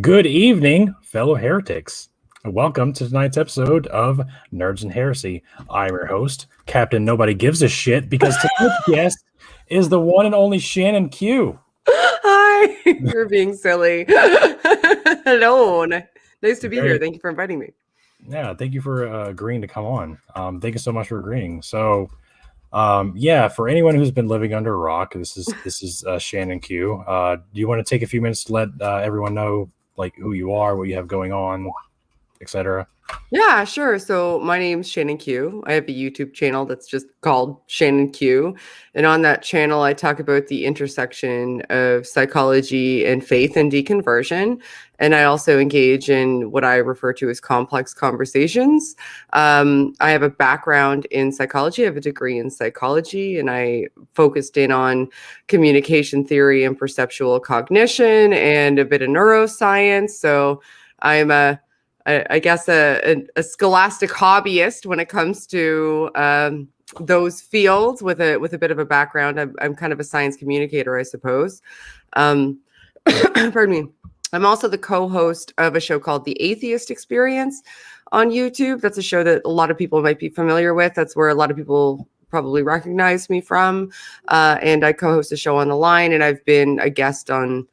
Good evening, fellow heretics. Welcome to tonight's episode of Nerds+Heresy. I'm your host, Captain Nobody Gives a Shit, because tonight's guest is the one and only Shannon Q. Hi, you're being silly. Hello. Nice to be here. Thank you for inviting me. Yeah, thank you for agreeing to come on. Thank you so much for agreeing. So, for anyone who's been living under a rock, this is ShannonQ. Do you want to take a few minutes to let everyone know like who you are, what you have going on, etc.? Yeah, sure. So my name's Shannon Q. I have a YouTube channel that's just called ShannonQ. And on that channel, I talk about the intersection of psychology and faith and deconversion. And I also engage in what I refer to as complex conversations. I have a background in psychology. I have a degree in psychology, and I focused in on communication theory and perceptual cognition and a bit of neuroscience. So I'm I guess a scholastic hobbyist when it comes to those fields with a bit of a background. I'm kind of a science communicator, I suppose. Pardon me. I'm also the co-host of a show called The Atheist Experience on YouTube. That's a show that a lot of people might be familiar with. That's where a lot of people probably recognize me from. And I co-host a show on The Line, and I've been a guest on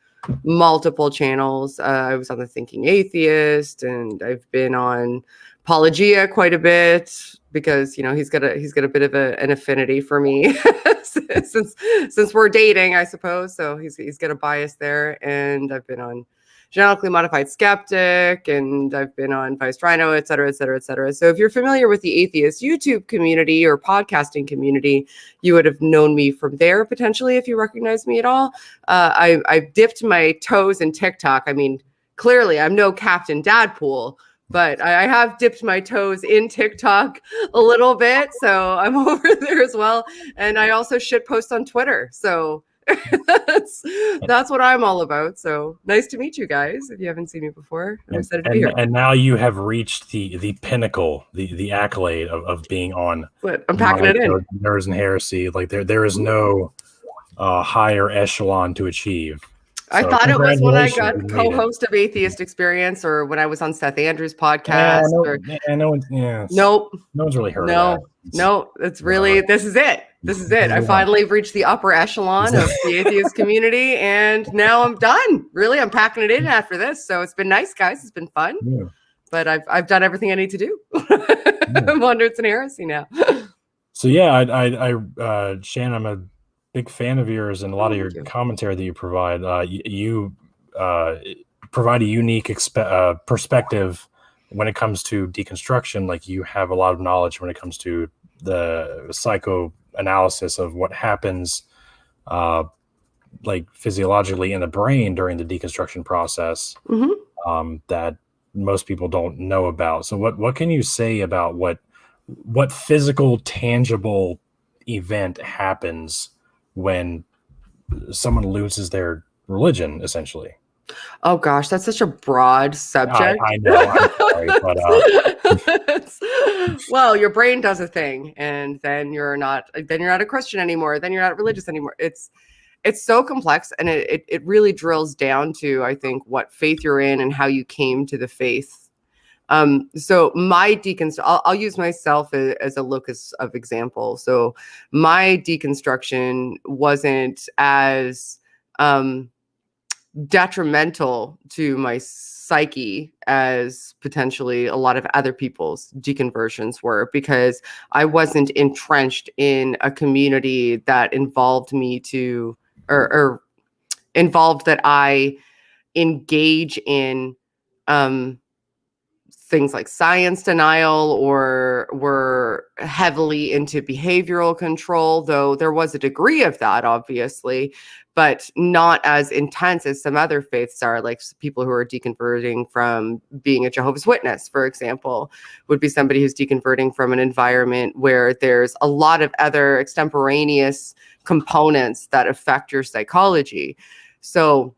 multiple channels. I was on the Thinking Atheist, and I've been on Apologia quite a bit because he's got a bit of an affinity for me since we're dating, I suppose. So he's got a bias there. And I've been on Genetically Modified Skeptic, and I've been on Vice Rhino, et cetera, et cetera, et cetera. So if you're familiar with the atheist YouTube community or podcasting community, you would have known me from there potentially if you recognize me at all. I've dipped my toes in TikTok. I mean, clearly I'm no CaptainDadpool, but I have dipped my toes in TikTok a little bit. So I'm over there as well. And I also shitpost on Twitter. So that's what I'm all about. So nice to meet you guys. If you haven't seen me before, I'm excited to be here. And now you have reached the pinnacle, the accolade of being on. But I'm packing it in. Nerds+Heresy. Like there is no higher echelon to achieve. I thought it was when I got co-host of Atheist Experience, or when I was on Seth Andrews' podcast. No one's really heard of that. No, it's really, this is it. This is it. I finally reached the upper echelon of the atheist community, and now I'm done. Really, I'm packing it in after this. So it's been nice, guys. It's been fun. Yeah. But I've done everything I need to do. I'm on Nerds+Heresy now. So yeah, Shannon, I'm a big fan of yours and a lot of your commentary that you provide. You provide a unique perspective when it comes to deconstruction. Like, you have a lot of knowledge when it comes to the psychoanalysis of what happens like physiologically in the brain during the deconstruction process, that most people don't know about. So what can you say about what physical, tangible event happens when someone loses their religion, essentially? Oh gosh, that's such a broad subject. I know. I'm sorry, but well, your brain does a thing, and then you're not a Christian anymore. Then you're not religious anymore. It's so complex, and it really drills down to, I think, what faith you're in and how you came to the faith. So my I'll use myself as a locus of example. So my deconstruction wasn't as detrimental to my psyche as potentially a lot of other people's deconversions were, because I wasn't entrenched in a community that involved me to, or involved that I engage in things like science denial, or were heavily into behavioral control, though there was a degree of that, obviously, but not as intense as some other faiths are. Like people who are deconverting from being a Jehovah's Witness, for example, would be somebody who's deconverting from an environment where there's a lot of other extemporaneous components that affect your psychology. So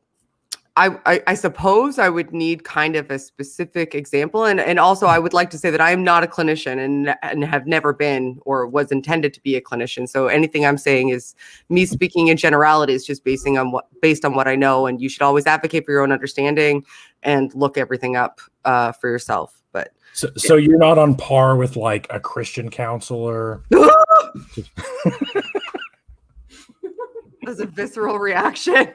I suppose I would need kind of a specific example. And also I would like to say that I am not a clinician and have never been or was intended to be a clinician. So anything I'm saying is me speaking in generalities, just based on what I know. And you should always advocate for your own understanding and look everything up for yourself. But so you're not on par with like a Christian counselor. That's a visceral reaction.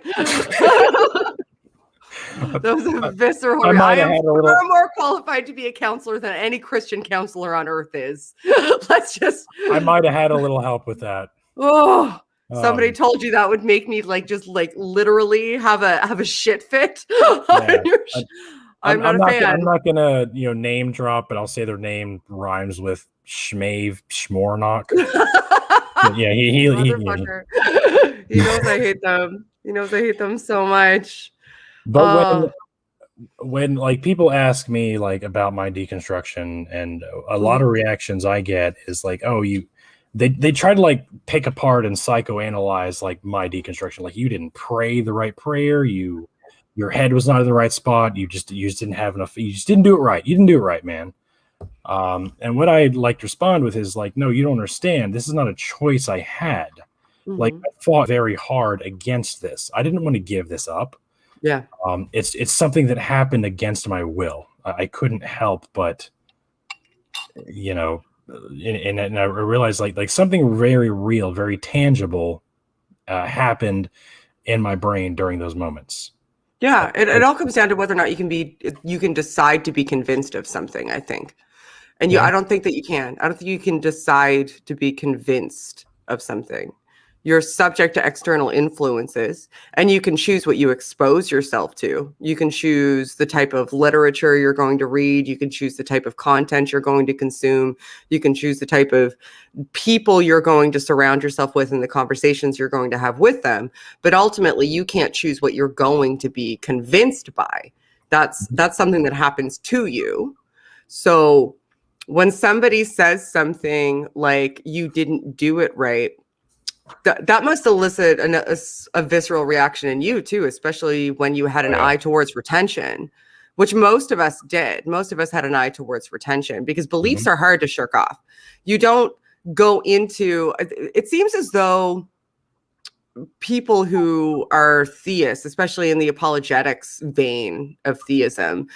That was a visceral. I am far more qualified to be a counselor than any Christian counselor on earth is. I might have had a little help with that. Oh, somebody told you that would make me just literally have a shit fit. Yeah. I'm not a fan. I'm not gonna name drop, but I'll say their name rhymes with Schmave Schmornock. Yeah, he knows I hate them. He knows I hate them so much. But when like people ask me like about my deconstruction, and a lot of reactions I get is like, oh, they try to like pick apart and psychoanalyze like my deconstruction. Like, you didn't pray the right prayer, your head was not in the right spot, you just didn't have enough, you just didn't do it right. You didn't do it right, man. And what I'd like to respond with is like, no, you don't understand. This is not a choice I had. Like, I fought very hard against this. I didn't want to give this up. Yeah. It's something that happened against my will. I couldn't help but, and I realized like something very real, very tangible, happened in my brain during those moments. Yeah, it all comes down to whether or not you can decide to be convinced of something, I think. And I don't think that you can. I don't think you can decide to be convinced of something. You're subject to external influences, and you can choose what you expose yourself to. You can choose the type of literature you're going to read. You can choose the type of content you're going to consume. You can choose the type of people you're going to surround yourself with and the conversations you're going to have with them. But ultimately, you can't choose what you're going to be convinced by. That's something that happens to you. So when somebody says something like you didn't do it right, that must elicit a visceral reaction in you too, especially when you had an eye towards retention, which most of us did. Most of us had an eye towards retention because beliefs are hard to shirk off. You don't go into, it seems as though people who are theists, especially in the apologetics vein of theism,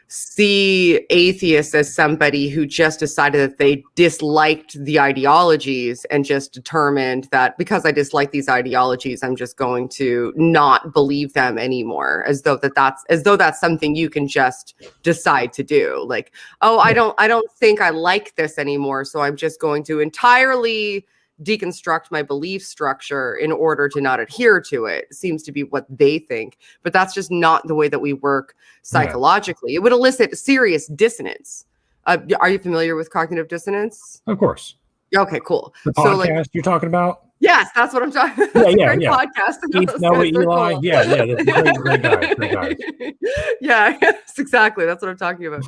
see atheists as somebody who just decided that they disliked the ideologies and just determined that because I dislike these ideologies, I'm just going to not believe them anymore, as though that's something you can just decide to do. Like, oh, I don't think I like this anymore, so I'm just going to entirely deconstruct my belief structure in order to not adhere to it. Seems to be what they think, but that's just not the way that we work psychologically. It would elicit serious dissonance. Are you familiar with cognitive dissonance? Of course. Okay, cool. The podcast you're talking about? Yes, that's what I'm talking about. Great podcast. Eli. Cool. That's great guy. Yeah, yes, exactly. That's what I'm talking about.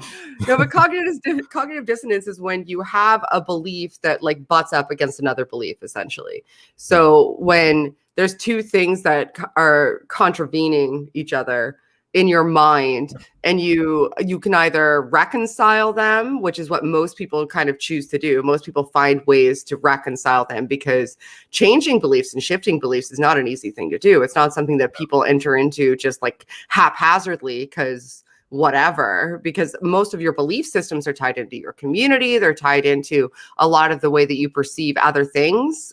No, but cognitive dissonance is when you have a belief that like butts up against another belief, essentially. So when there's two things that are contravening each other in your mind, and you can either reconcile them, which is what most people kind of choose to do. Most people find ways to reconcile them because changing beliefs and shifting beliefs is not an easy thing to do. It's not something that people enter into just like haphazardly because whatever, because most of your belief systems are tied into your community. They're tied into a lot of the way that you perceive other things.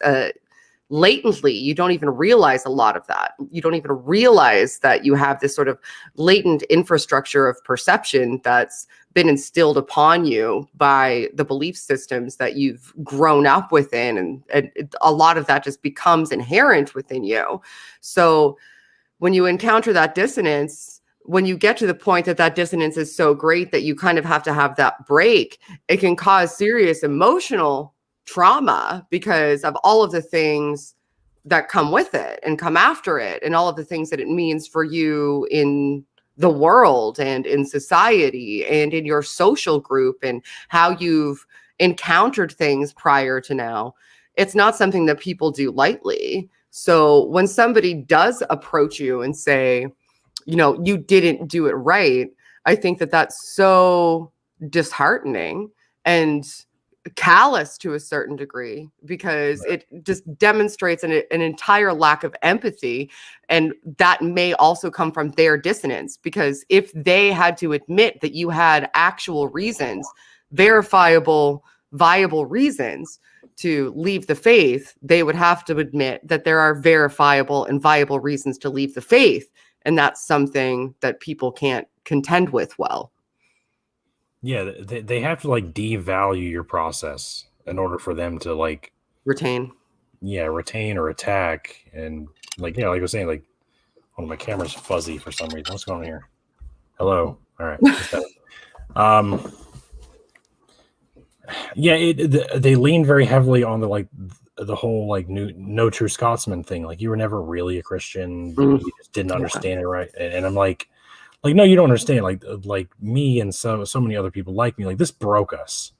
Latently, you don't even realize a lot of that. You don't even realize that you have this sort of latent infrastructure of perception that's been instilled upon you by the belief systems that you've grown up within. And a lot of that just becomes inherent within you. So when you encounter that dissonance, when you get to the point that dissonance is so great that you kind of have to have that break, it can cause serious emotional trauma because of all of the things that come with it and come after it and all of the things that it means for you in the world and in society and in your social group and how you've encountered things prior to now. It's not something that people do lightly. So when somebody does approach you and say, you didn't do it right. I think that that's so disheartening and callous to a certain degree, because it just demonstrates an entire lack of empathy. And that may also come from their dissonance, because if they had to admit that you had actual reasons, verifiable, viable reasons to leave the faith, they would have to admit that there are verifiable and viable reasons to leave the faith. And that's something that people can't contend with well. Yeah, they have to like devalue your process in order for them to like retain or attack. And like, like I was saying, like, oh, my camera's fuzzy for some reason. What's going on here? Hello. All right. They lean very heavily on the whole like no true Scotsman thing. Like, you were never really a Christian. You just didn't understand it right. And I'm like, no, you don't understand. Like me and so many other people like me, like, this broke us.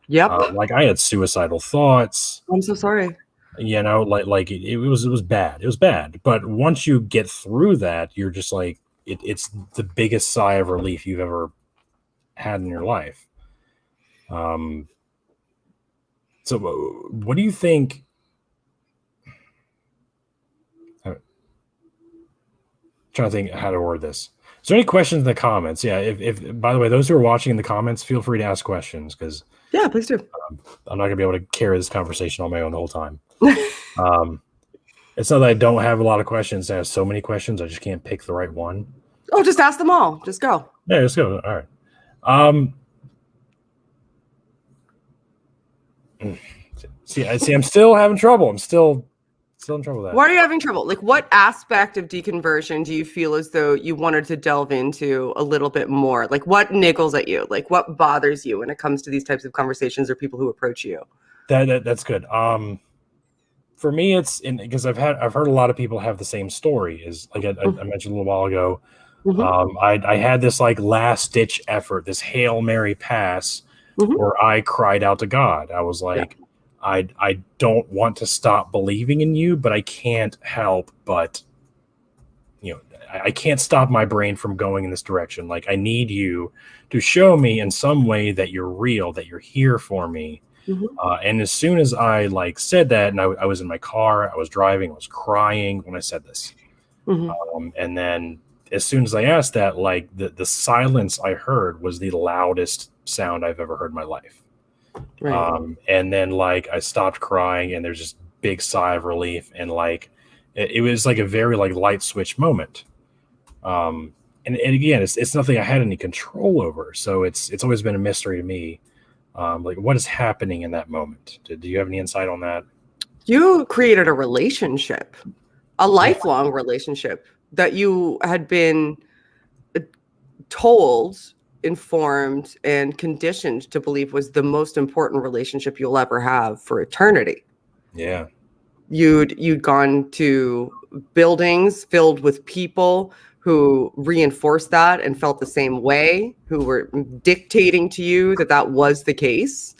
Yep. Like, I had suicidal thoughts. I'm so sorry. Like it was bad. It was bad. But once you get through that, you're just like, it's the biggest sigh of relief you've ever had in your life. So what do you think? I'm trying to think how to word this. Is there any questions in the comments? Yeah. If by the way, those who are watching in the comments, feel free to ask questions, because please do. I'm not gonna be able to carry this conversation on my own the whole time. It's not that I don't have a lot of questions. I have so many questions, I just can't pick the right one. Oh, just ask them all. Just go. Yeah, let's go. All right. See, I'm still having trouble. I'm still in trouble with that. Why are you having trouble? Like, what aspect of deconversion do you feel as though you wanted to delve into a little bit more? Like, what niggles at you? Like, what bothers you when it comes to these types of conversations or people who approach you? That's good. For me, it's because I've heard a lot of people have the same story. Is like I mentioned a little while ago. I had this like last ditch effort, this Hail Mary pass, where I cried out to God. I was like, I don't want to stop believing in you, but I can't help but, I can't stop my brain from going in this direction. Like, I need you to show me in some way that you're real, that you're here for me. And as soon as I like said that, and I was in my car, I was driving, I was crying when I said this. And then as soon as I asked that, like the silence I heard was the loudest sound I've ever heard in my life. Right. And then like I stopped crying, and there's just big sigh of relief, and like it was like a very like light switch moment. And again, it's nothing I had any control over, so it's always been a mystery to me. Like, what is happening in that moment? Do you have any insight on that? You created a relationship, a lifelong relationship that you had been told, informed, and conditioned to believe was the most important relationship you'll ever have for eternity. Yeah. You'd gone to buildings filled with people who reinforced that and felt the same way, who were dictating to you that was the case.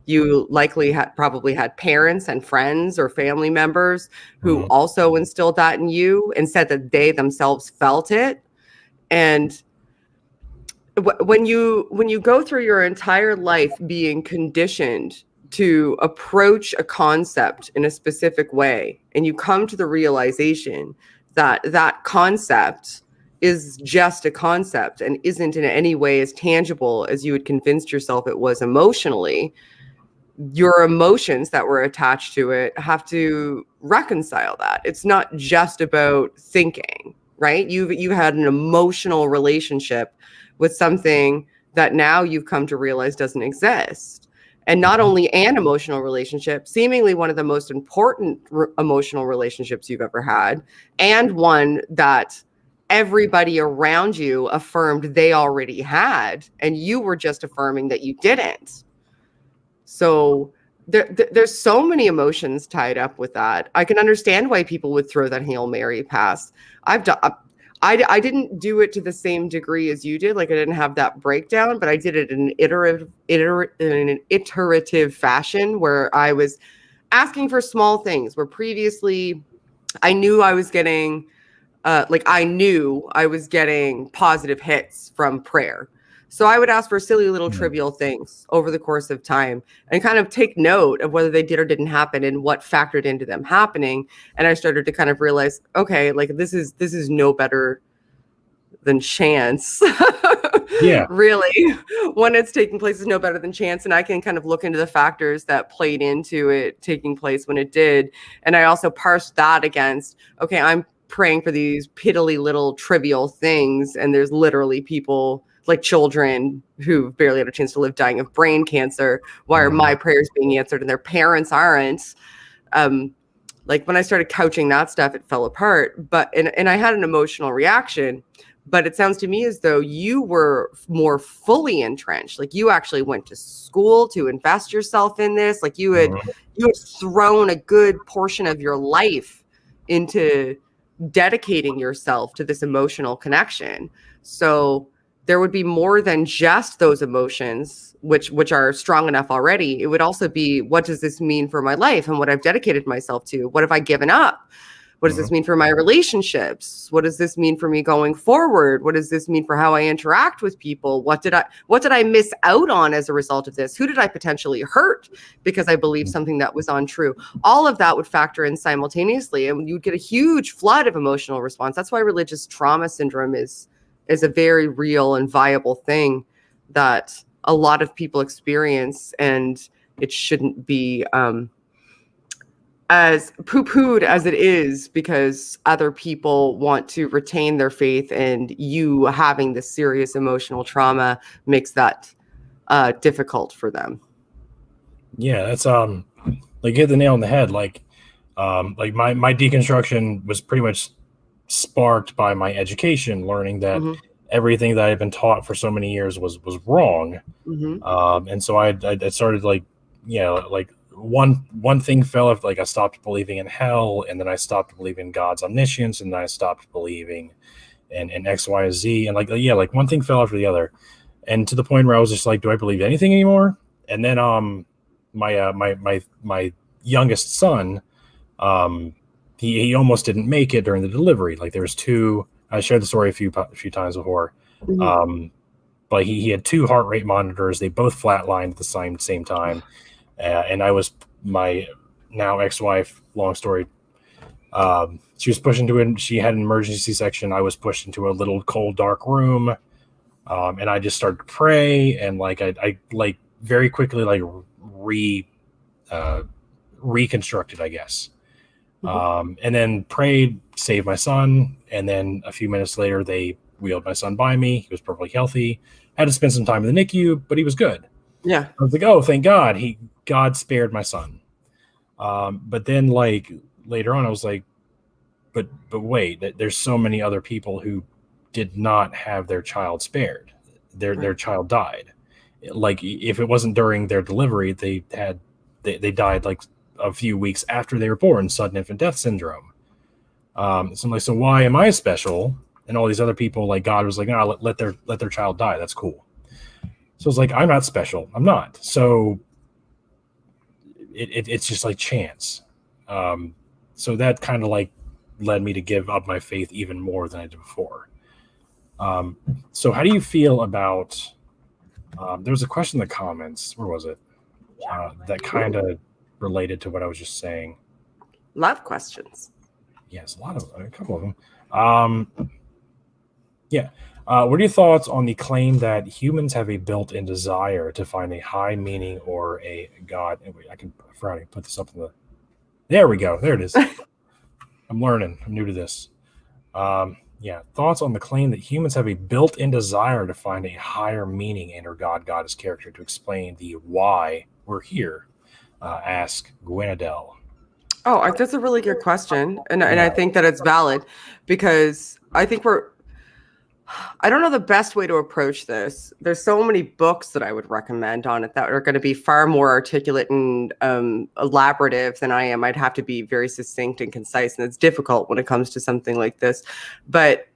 You likely probably had parents and friends or family members who also instilled that in you and said that they themselves felt it. And when you go through your entire life being conditioned to approach a concept in a specific way, and you come to the realization that that concept is just a concept and isn't in any way as tangible as you had convinced yourself it was emotionally, your emotions that were attached to it have to reconcile that. It's not just about thinking, right? You've had an emotional relationship with something that now you've come to realize doesn't exist. And not only an emotional relationship, seemingly one of the most important emotional relationships you've ever had, and one that everybody around you affirmed they already had, and you were just affirming that you didn't. So there's so many emotions tied up with that. I can understand why people would throw that Hail Mary pass. I didn't do it to the same degree as you did. Like, I didn't have that breakdown, but I did it in an iterative fashion, where I was asking for small things, where previously I knew I was getting like I knew I was getting positive hits from prayer. So I would ask for silly little trivial things over the course of time and kind of take note of whether they did or didn't happen and what factored into them happening. And I started to kind of realize, okay, like this is no better than chance. Yeah. Really, when it's taking place is no better than chance. And I can kind of look into the factors that played into it taking place when it did. And I also parsed that against, okay, I'm praying for these piddly little trivial things. And there's literally people like children who barely had a chance to live dying of brain cancer. Why are my prayers being answered and their parents aren't? Like when I started couching that stuff, it fell apart. But and I had an emotional reaction. But it sounds to me as though you were more fully entrenched. Like you actually went to school to invest yourself in this. Like you had thrown a good portion of your life into dedicating yourself to this emotional connection. So there would be more than just those emotions, which are strong enough already. It would also be, what does this mean for my life and what I've dedicated myself to? What have I given up? What does this mean for my relationships? What does this mean for me going forward? What does this mean for how I interact with people? What did I miss out on as a result of this? Who did I potentially hurt because I believed something that was untrue? All of that would factor in simultaneously, and you'd get a huge flood of emotional response. That's why religious trauma syndrome is a very real and viable thing that a lot of people experience, and it shouldn't be as poo-pooed as it is because other people want to retain their faith, and you having this serious emotional trauma makes that difficult for them. Yeah, that's like hit the nail on the head. Like my deconstruction was pretty much sparked by my education, learning that everything that I had been taught for so many years was wrong. And so I started like, like one thing fell off. Like I stopped believing in hell, and then I stopped believing in God's omniscience, and then I stopped believing in X, Y, Z, and like one thing fell after the other, and to the point where I was just like, do I believe anything anymore? And then my youngest son, he almost didn't make it during the delivery. Like there was two. I shared the story a few times before. But he had two heart rate monitors. They both flatlined at the same time. And I was, my now ex-wife, long story, she was pushed into it. She had an emergency C-section. I was pushed into a little cold, dark room. And I just started to pray. And like, I like very quickly, like reconstructed, I guess. And then prayed, saved my son. And then a few minutes later, they wheeled my son by me. He was perfectly healthy. Had to spend some time in the NICU, but he was good. Yeah. I was like, oh, thank God. God spared my son. But then like later on, I was like, but wait, there's so many other people who did not have their child spared. Their child died. Like if it wasn't during their delivery, they died like a few weeks after they were born, sudden infant death syndrome. So I'm like, so why am I special? And all these other people, like God was like, no, let their child die. That's cool. So it's like, I'm not special. I'm not. So it's just like chance. So that kind of like led me to give up my faith even more than I did before. So how do you feel about, there was a question in the comments. Where was it? That kind of related to what I was just saying. Love questions. Yes, a couple of them. Yeah. What are your thoughts on the claim that humans have a built-in desire to find a high meaning or a God? Wait, I forgot to put this up in the. There we go. There it is. I'm learning. I'm new to this. Yeah. Thoughts on the claim that humans have a built-in desire to find a higher meaning in or goddess character to explain the why we're here. Ask Gwenadel. Oh, that's a really good question. And I think that it's valid because I think I don't know the best way to approach this. There's so many books that I would recommend on it that are going to be far more articulate and elaborative than I am. I'd have to be very succinct and concise, and it's difficult when it comes to something like this. But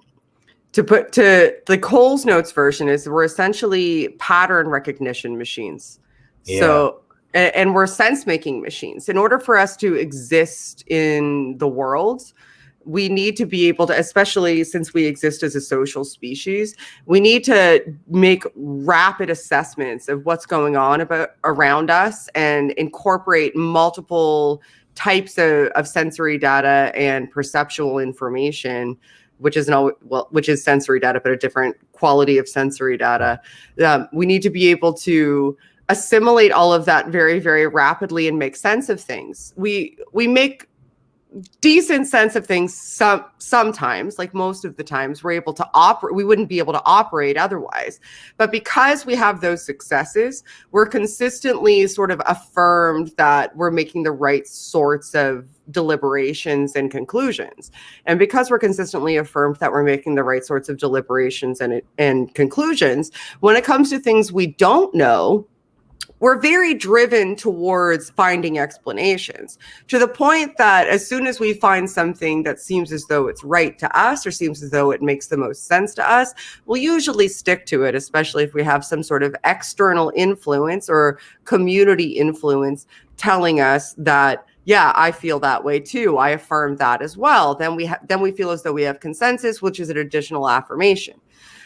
to put to the Cole's Notes version is we're essentially pattern recognition machines. Yeah. So, and we're sense-making machines. In order for us to exist in the world, we need to be able to, especially since we exist as a social species, we need to make rapid assessments of what's going on around us and incorporate multiple types of sensory data and perceptual information, which is sensory data, but a different quality of sensory data. We need to be able to assimilate all of that very, very rapidly and make sense of things. We make decent sense of things sometimes, like most of the times we're able to operate. We wouldn't be able to operate otherwise. But because we have those successes, we're consistently sort of affirmed that we're making the right sorts of deliberations and conclusions. And because we're consistently affirmed that we're making the right sorts of deliberations and conclusions, when it comes to things we don't know, we're very driven towards finding explanations, to the point that as soon as we find something that seems as though it's right to us or seems as though it makes the most sense to us, we'll usually stick to it, especially if we have some sort of external influence or community influence telling us that, yeah, I feel that way too. I affirm that as well. Then we feel as though we have consensus, which is an additional affirmation.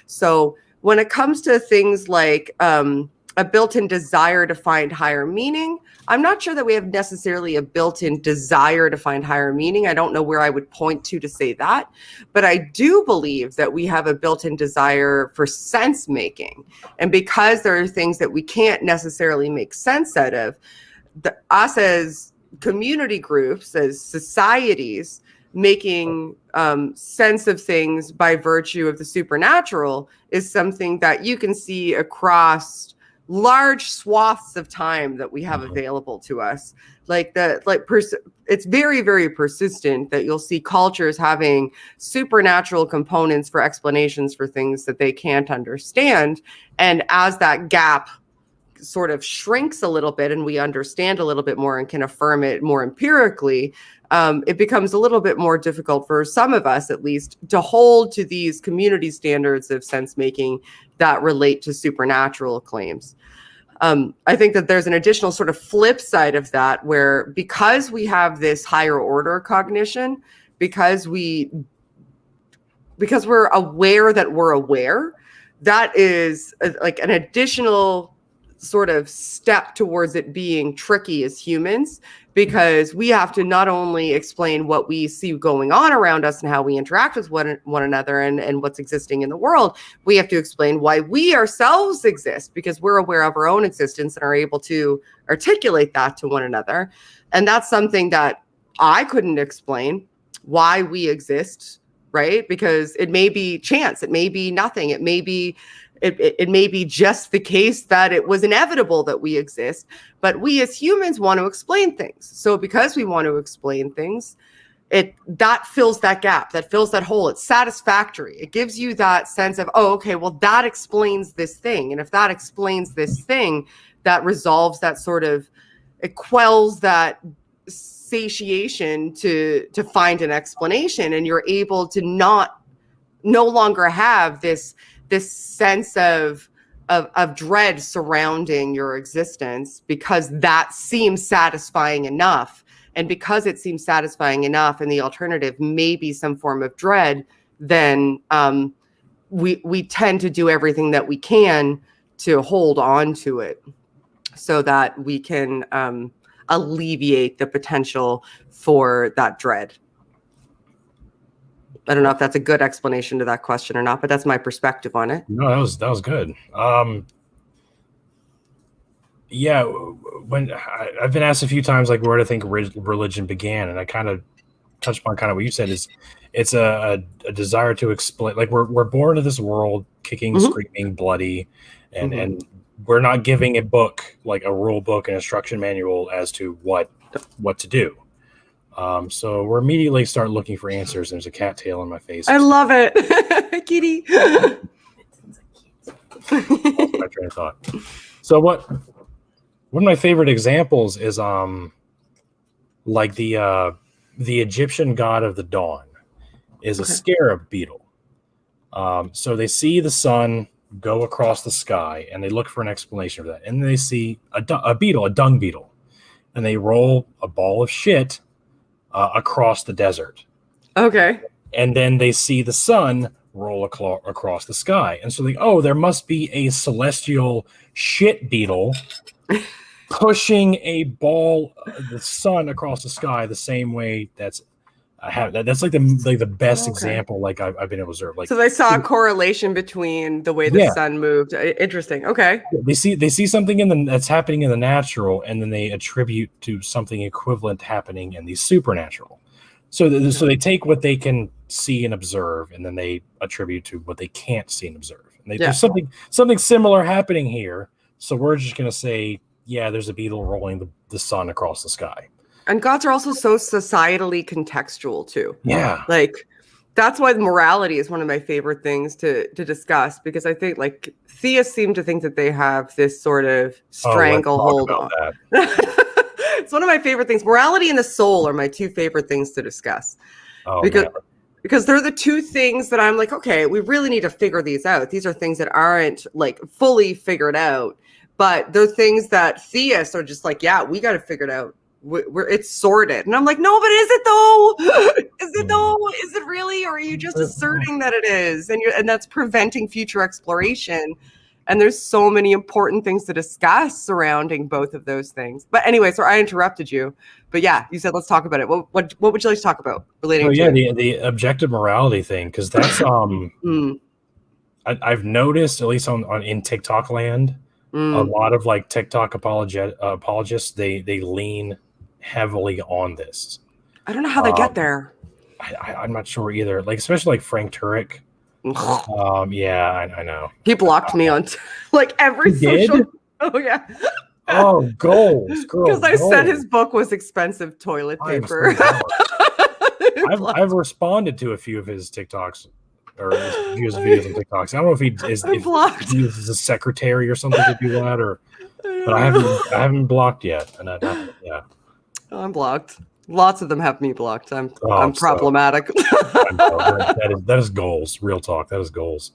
So when it comes to things like a built-in desire to find higher meaning, I'm not sure that we have necessarily a built-in desire to find higher meaning. I don't know where I would point to say that, but I do believe that we have a built-in desire for sense making. And because there are things that we can't necessarily make sense out of, us as community groups, as societies, making sense of things by virtue of the supernatural is something that you can see across large swaths of time that we have available to us. It's very, very persistent that you'll see cultures having supernatural components for explanations for things that they can't understand. And as that gap sort of shrinks a little bit and we understand a little bit more and can affirm it more empirically, it becomes a little bit more difficult for some of us, at least, to hold to these community standards of sense making that relate to supernatural claims. I think that there's an additional sort of flip side of that, where because we have this higher order cognition, because we're aware that we're aware, that is like an additional sort of step towards it being tricky as humans, because we have to not only explain what we see going on around us and how we interact with one another and what's existing in the world, we have to explain why we ourselves exist, because we're aware of our own existence and are able to articulate that to one another. And that's something that I couldn't explain, why we exist, right? Because it may be chance, it may be nothing, it may be just the case that it was inevitable that we exist, but we as humans want to explain things. So because we want to explain things, that fills that gap, that fills that hole. It's satisfactory. It gives you that sense of, oh, okay, well, that explains this thing. And if that explains this thing, that resolves that sort of, it quells that satiation to find an explanation. And you're able to no longer have this sense of dread surrounding your existence, because that seems satisfying enough. And because it seems satisfying enough and the alternative may be some form of dread, then we tend to do everything that we can to hold on to it so that we can alleviate the potential for that dread. I don't know if that's a good explanation to that question or not, but that's my perspective on it. No, that was good. Yeah, when I've been asked a few times, like, where to think religion began, and I kind of touched upon kind of what you said, is it's a desire to explain. Like, we're born into this world kicking, screaming, bloody, and we're not giving a book, like a rule book, an instruction manual as to what to do. So we're immediately start looking for answers. There's a cat tail on my face. I love it. Kitty. My train of thought. So one of my favorite examples is like the Egyptian god of the dawn is a scarab beetle. So they see the sun go across the sky and they look for an explanation for that. And they see a beetle, a dung beetle, and they roll a ball of shit across the desert. Okay. And then they see the sun roll across the sky. And so there must be a celestial shit beetle pushing a ball, the sun across the sky the same way that's like the best example I've been able to observe. So they saw a correlation between the way the sun moved. Interesting. Okay. They see something that's happening in the natural, and then they attribute to something equivalent happening in the supernatural. So they take what they can see and observe, and then they attribute to what they can't see and observe. And there's something similar happening here. So we're just going to say, yeah, there's a beetle rolling the sun across the sky. And gods are also so societally contextual too. Yeah. Like that's why morality is one of my favorite things to discuss, because I think like theists seem to think that they have this sort of stranglehold on. It's one of my favorite things. Morality and the soul are my two favorite things to discuss. Because they're the two things that I'm like, okay, we really need to figure these out. These are things that aren't like fully figured out, but they're things that theists are just like, yeah, we got to figure it out. It's sorted. And I'm like, no, but is it though? Is it though? Is it really? Or are you just asserting that it is? And that's preventing future exploration. And there's so many important things to discuss surrounding both of those things. But anyway, so I interrupted you. But yeah, you said let's talk about it. What would you like to talk about relating to the objective morality thing? Because that's I've noticed, at least in TikTok land, a lot of like TikTok apologists, they lean heavily on this. I don't know how they get there. I'm not sure either. Like especially like Frank Turek. I know. He blocked me on like every social. Oh yeah. Oh, goals, because I said his book was expensive toilet paper. I've responded to a few of his TikToks or his videos on TikToks. I don't know if he uses a secretary or something to do that, but I haven't blocked yet, and I'm blocked. Lots of them have me blocked. I'm problematic. That is goals. Real talk. That is goals.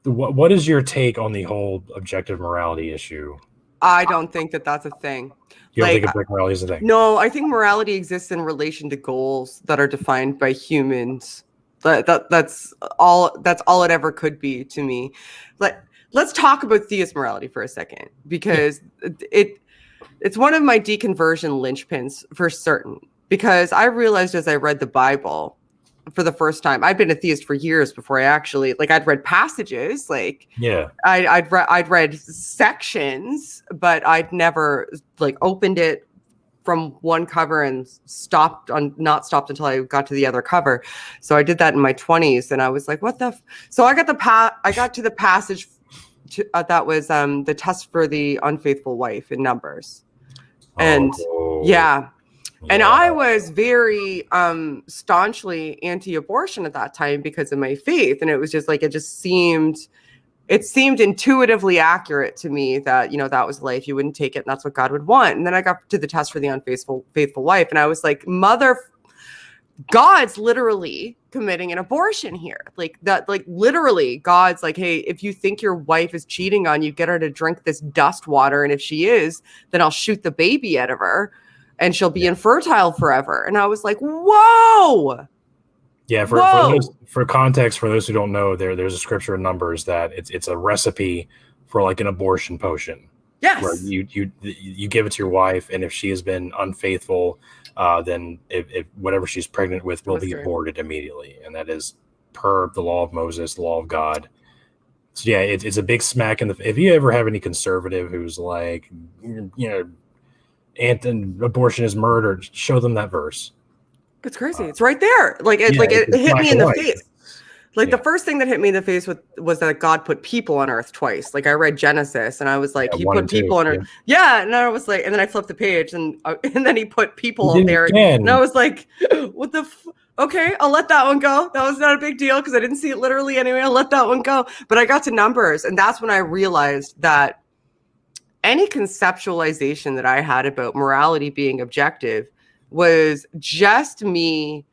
What is your take on the whole objective morality issue? I don't think that that's a thing. You don't think objective morality is a thing? No, I think morality exists in relation to goals that are defined by humans. That's all it ever could be to me. Let's talk about theist morality for a second, because it's one of my deconversion linchpins for certain, because I realized as I read the Bible for the first time, I'd been a theist for years before I actually, I'd read passages, I'd read sections, but I'd never opened it from one cover and not stopped until I got to the other cover. So I did that in my 20s, and I was like, what the so I got to the passage that was the test for the unfaithful wife in Numbers. And and I was very staunchly anti-abortion at that time because of my faith, and it was just it seemed intuitively accurate to me that that was life, you wouldn't take it, and that's what God would want. And then I got to the test for the unfaithful wife, and I was like, God's literally committing an abortion here. Literally God's like, hey, if you think your wife is cheating on you, get her to drink this dust water. And if she is, then I'll shoot the baby out of her and she'll be infertile forever. And I was like, whoa. Yeah. For context, for those who don't know, there's a scripture in Numbers that it's a recipe for an abortion potion. Yes. Where you give it to your wife, and if she has been unfaithful, then if whatever she's pregnant with will be aborted immediately, and that is per the law of Moses, the law of God. So yeah, it's a big smack in the. If you ever have any conservative who's like, abortion is murder, show them that verse. It's crazy. It's right there. It hit me in the face. The first thing that hit me in the face was that God put people on earth twice. I read Genesis, and I was like, he put people on earth. Yeah. And I was like, and then I flipped the page, and then he put people on there. And I was like, what the okay, I'll let that one go. That was not a big deal because I didn't see it literally anyway. I'll let that one go. But I got to Numbers, and that's when I realized that any conceptualization that I had about morality being objective was just me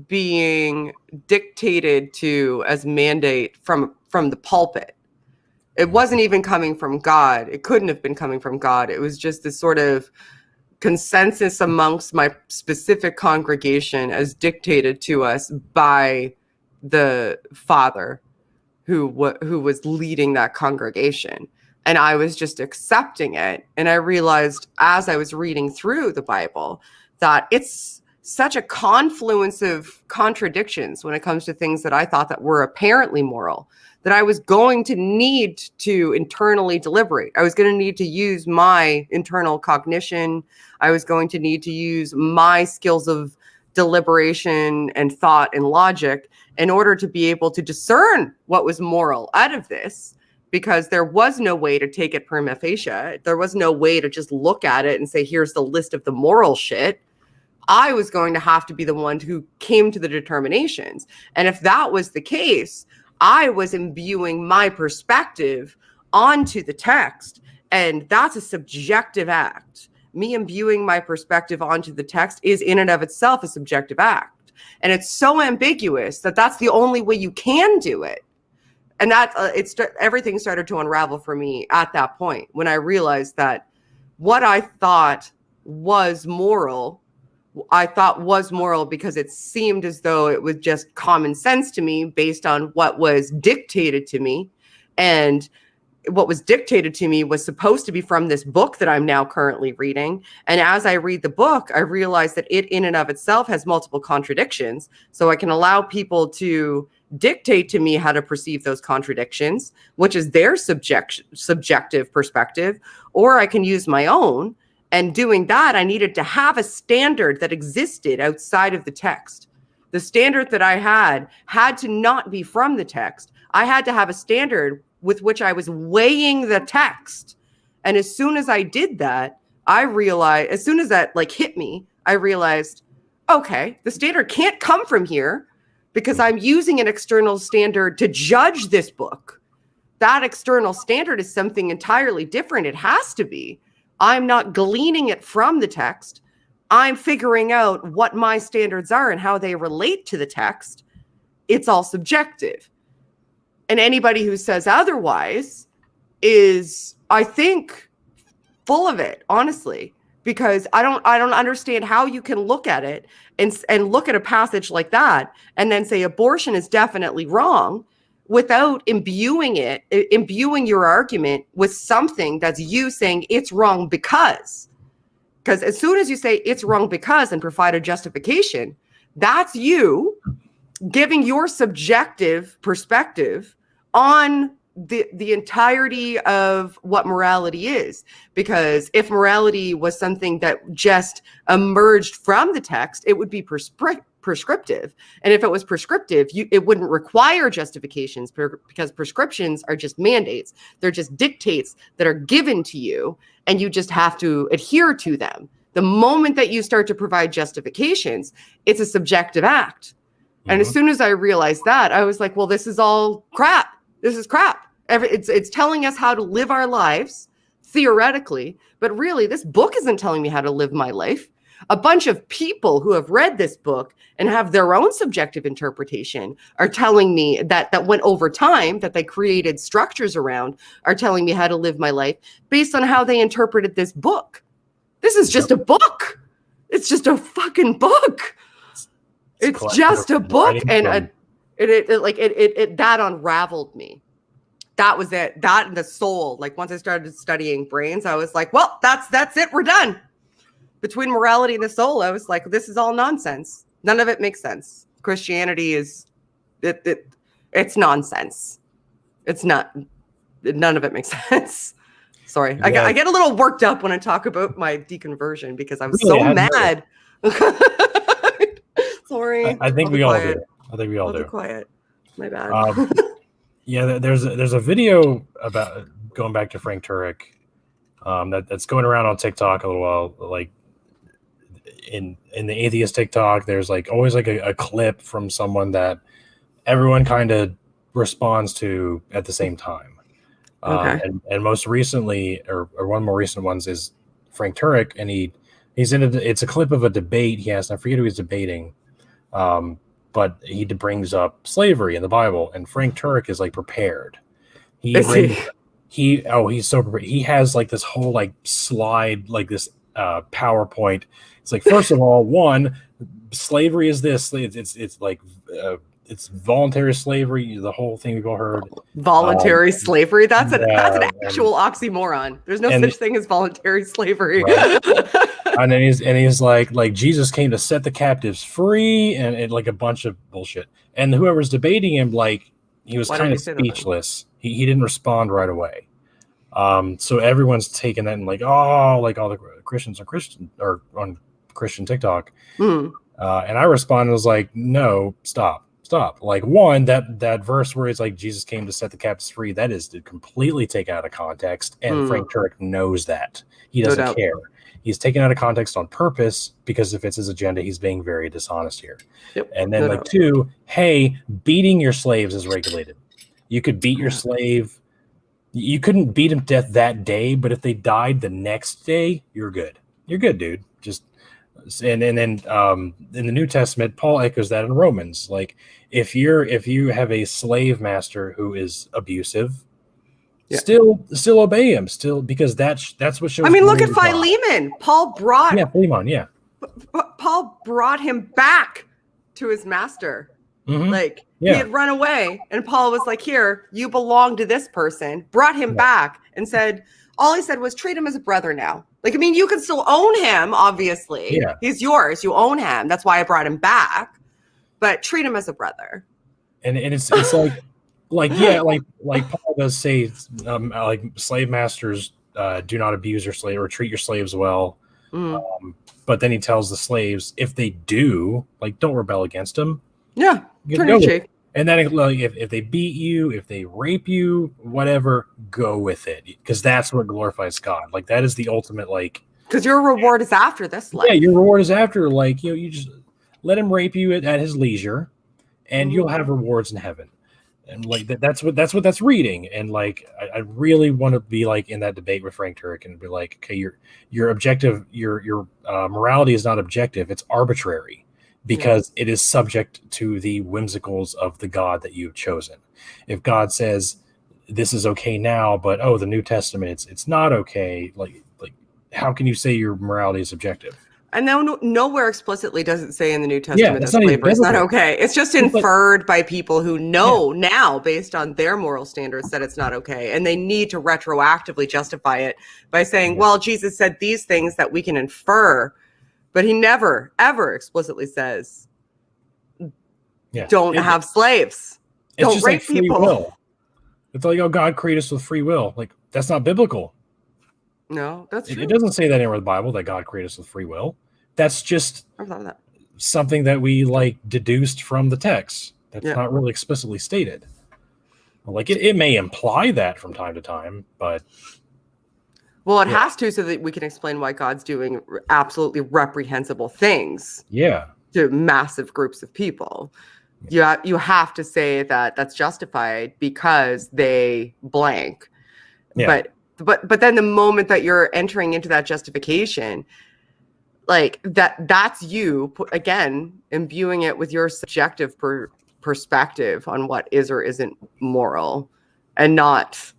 being dictated to as mandate from the pulpit. It wasn't even coming from God. It couldn't have been coming from God. It was just this sort of consensus amongst my specific congregation as dictated to us by the father who was leading that congregation. And I was just accepting it. And I realized as I was reading through the Bible that it's such a confluence of contradictions when it comes to things that I thought that were apparently moral, that I was going to need to internally deliberate. I was going to need to use my internal cognition. I was going to need to use my skills of deliberation and thought and logic in order to be able to discern what was moral out of this, because there was no way to take it prima facie. There was no way to just look at it and say, here's the list of the moral shit. I was going to have to be the one who came to the determinations. And if that was the case, I was imbuing my perspective onto the text. And that's a subjective act. Me imbuing my perspective onto the text is in and of itself a subjective act. And it's so ambiguous that that's the only way you can do it. And that everything started to unravel for me at that point when I realized that what I thought was moral, because it seemed as though it was just common sense to me based on what was dictated to me. And what was dictated to me was supposed to be from this book that I'm now currently reading. And as I read the book, I realized that it in and of itself has multiple contradictions. So I can allow people to dictate to me how to perceive those contradictions, which is their subjective perspective, or I can use my own. And doing that, I needed to have a standard that existed outside of the text. The standard that I had to not be from the text. I had to have a standard with which I was weighing the text. And as soon as I did that, I realized, as soon as that hit me, I realized, okay, the standard can't come from here because I'm using an external standard to judge this book. That external standard is something entirely different. It has to be. I'm not gleaning it from the text. I'm figuring out what my standards are and how they relate to the text. It's all subjective. And anybody who says otherwise is, I think, full of it, honestly, because I don't understand how you can look at it and look at a passage like that and then say abortion is definitely wrong without imbuing your argument with something that's you saying it's wrong because as soon as you say it's wrong because and provide a justification, that's you giving your subjective perspective on the entirety of what morality is. Because if morality was something that just emerged from the text, it would be prescriptive. And if it was prescriptive, it wouldn't require justifications because prescriptions are just mandates. They're just dictates that are given to you, and you just have to adhere to them. The moment that you start to provide justifications, it's a subjective act. Mm-hmm. And as soon as I realized that, I was like, well, this is all crap. This is crap. It's telling us how to live our lives, theoretically, but really, this book isn't telling me how to live my life. A bunch of people who have read this book and have their own subjective interpretation are telling me that went over time, that they created structures around, are telling me how to live my life based on how they interpreted this book. This is just a book. It's just a fucking book. It's just a book. And that unraveled me. That was it. That and the soul. Like once I started studying brains, I was like, well, that's it. We're done. Between morality and the soul, I was like, this is all nonsense. None of it makes sense. Christianity is it's nonsense. It's not. None of it makes sense. Sorry, yeah. I get a little worked up when I talk about my deconversion because I'm so mad. Sorry. I think we all do. I think we all do. Be quiet. My bad. Yeah, there's a video about going back to Frank Turek that's going around on TikTok a little while. Like in the atheist TikTok, there's always a clip from someone that everyone kind of responds to at the same time. Okay. And most recently, or one of the more recent ones is Frank Turek, and he's in it's a clip of a debate he has. And I forget who he's debating. But he brings up slavery in the Bible, and Frank Turek is prepared. He's so prepared. He has this whole slide, this PowerPoint. It's like, first of all, one, slavery is this. It's like it's voluntary slavery. The whole thing we've all heard. Voluntary slavery. That's an actual oxymoron. There's no such thing as voluntary slavery. Right. And then he's like Jesus came to set the captives free, and like a bunch of bullshit. And whoever's debating him, like, he was kind of speechless. He didn't respond right away. So everyone's taking that and like, oh, like all the Christians are Christian or on Christian TikTok. And I responded and was like, no, stop. Like, one, that verse where it's like Jesus came to set the captives free, that is completely taken out of context. And Frank Turek knows that. He doesn't care. He's taken out of context on purpose because if it's his agenda, he's being very dishonest here. Yep. And then two, hey, beating your slaves is regulated. You could beat your slave. You couldn't beat him to death that day, but if they died the next day, you're good. You're good, dude. Just and then in the New Testament, Paul echoes that in Romans. Like, if you have a slave master who is abusive, still obey him, because that's what shows. I mean, look at Philemon. Paul brought Paul brought him back to his master. Like, he had run away, and Paul was like, here, you belong to this person, brought him back and said, all he said was treat him as a brother now. Like, I mean, you can still own him, obviously. Yeah. He's yours. You own him. That's why I brought him back. But treat him as a brother. And it's like Paul does say, like, slave masters do not abuse your slave or treat your slaves well. But then he tells the slaves, if they do, like, don't rebel against them. Yeah, turn your cheek. And then, like, if they beat you, if they rape you, whatever, go with it, because that's what glorifies God. Like, that is the ultimate, like, because your reward is after this life. Yeah, your reward is after, like, you just let him rape you at his leisure, and you'll have rewards in heaven. And like that's what reading. And like, I really want to be like in that debate with Frank Turek and be like, okay, your objective, your morality is not objective; it's arbitrary. Because it is subject to the whimsicals of the God that you've chosen. If God says this is okay now, but the New Testament it's not okay, like how can you say your morality is objective? And nowhere explicitly does it say in the New Testament that slavery is not okay. It's just inferred by people who know now, based on their moral standards, that it's not okay. And they need to retroactively justify it by saying, well, Jesus said these things that we can infer. But he never, ever explicitly says, don't have slaves. Don't rape people. Will. It's like, God created us with free will. Like, that's not biblical. No, that's true. It doesn't say that anywhere in the Bible that God created us with free will. That's just something that we, like, deduced from the text. That's not really explicitly stated. Like, it may imply that from time to time, but... Well, it has to, so that we can explain why God's doing absolutely reprehensible things. To massive groups of people. You have to say that that's justified because they blank. But then the moment that you're entering into that justification, like that's you again imbuing it with your subjective perspective on what is or isn't moral, and not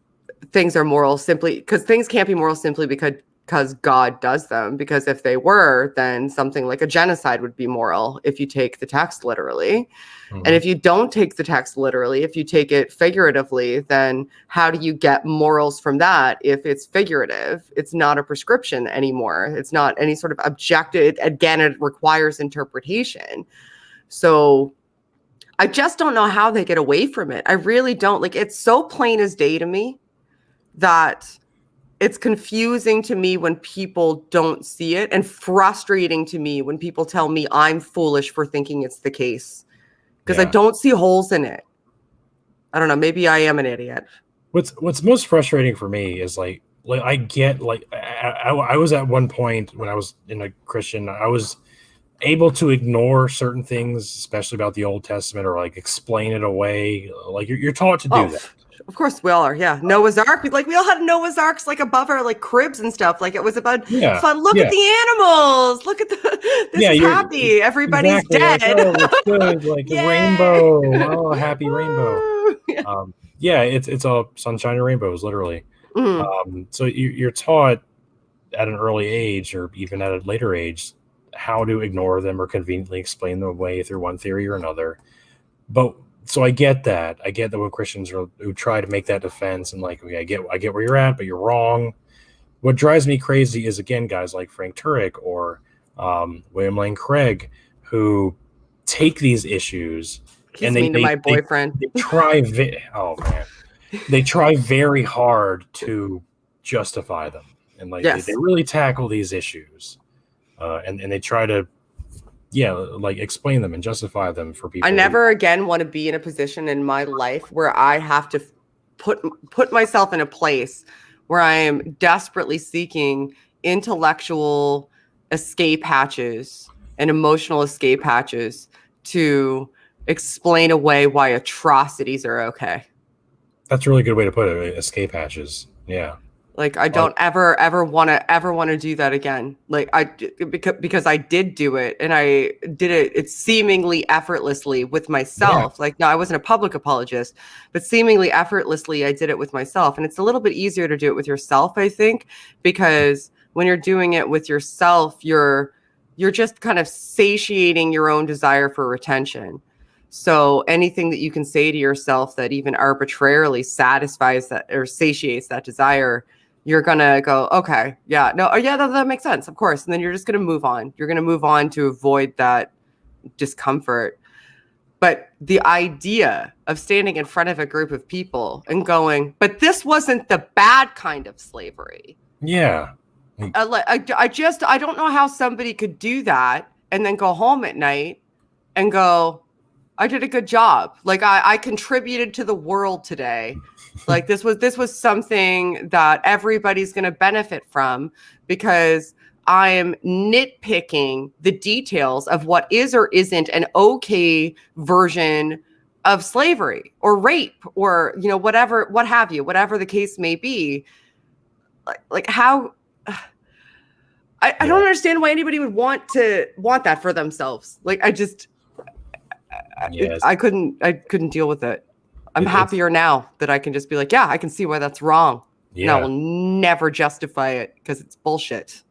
things are moral simply because things can't be moral simply because God does them. Because if they were, then something like a genocide would be moral if you take the text literally. And if you don't take the text literally, if you take it figuratively, then how do you get morals from that? If it's figurative, it's not a prescription anymore. It's not any sort of objective. Again, it requires interpretation. So I just don't know how they get away from it. I really don't. Like, it's so plain as day to me that it's confusing to me when people don't see it, and frustrating to me when people tell me I'm foolish for thinking it's the case, because I don't see holes in it. I don't know. Maybe I am an idiot. What's most frustrating for me is like I get like I was at one point when I was in a Christian, I was able to ignore certain things, especially about the Old Testament, or like explain it away. Like you're taught to do that. Of course we all are. Yeah. Noah's Ark. Like, we all had Noah's Arks like above our like cribs and stuff. Like, it was about fun. Look at the animals. Look at this is happy. Everybody's dead. Like, it's good. Like the rainbow. Oh, happy rainbow. It's all sunshine and rainbows, literally. So you're taught at an early age or even at a later age how to ignore them or conveniently explain them away through one theory or another. But so I get that. I get that when Christians who try to make that defense and like, okay, I get where you're at, but you're wrong. What drives me crazy is, again, guys like Frank Turek or William Lane Craig, who take these issues and they my boyfriend. They try. They try very hard to justify them, and like they really tackle these issues, and they try to, like explain them and justify them for people. I never again want to be in a position in my life where I have to put myself in a place where I am desperately seeking intellectual escape hatches and emotional escape hatches to explain away why atrocities are okay. That's a really good way to put it. Escape hatches. Yeah. Like I don't ever want to do that again. Like because I did do it and I did it seemingly effortlessly with myself. Yeah. Like, no, I wasn't a public apologist, but seemingly effortlessly I did it with myself. And it's a little bit easier to do it with yourself, I think, because when you're doing it with yourself, you're just kind of satiating your own desire for attention. So anything that you can say to yourself that even arbitrarily satisfies that or satiates that desire, you're going to go, okay, yeah, no, that makes sense, of course. And then you're just going to move on. You're going to move on to avoid that discomfort. But the idea of standing in front of a group of people and going, but this wasn't the bad kind of slavery. Yeah. I don't know how somebody could do that and then go home at night and go, I did a good job. Like I contributed to the world today. Like this was something that everybody's going to benefit from because I am nitpicking the details of what is or isn't an okay version of slavery or rape or, whatever the case may be. Like how I don't understand why anybody would want that for themselves. Like I couldn't deal with it. I'm happier now that I can just be like, yeah, I can see why that's wrong. Yeah. And I will never justify it because it's bullshit.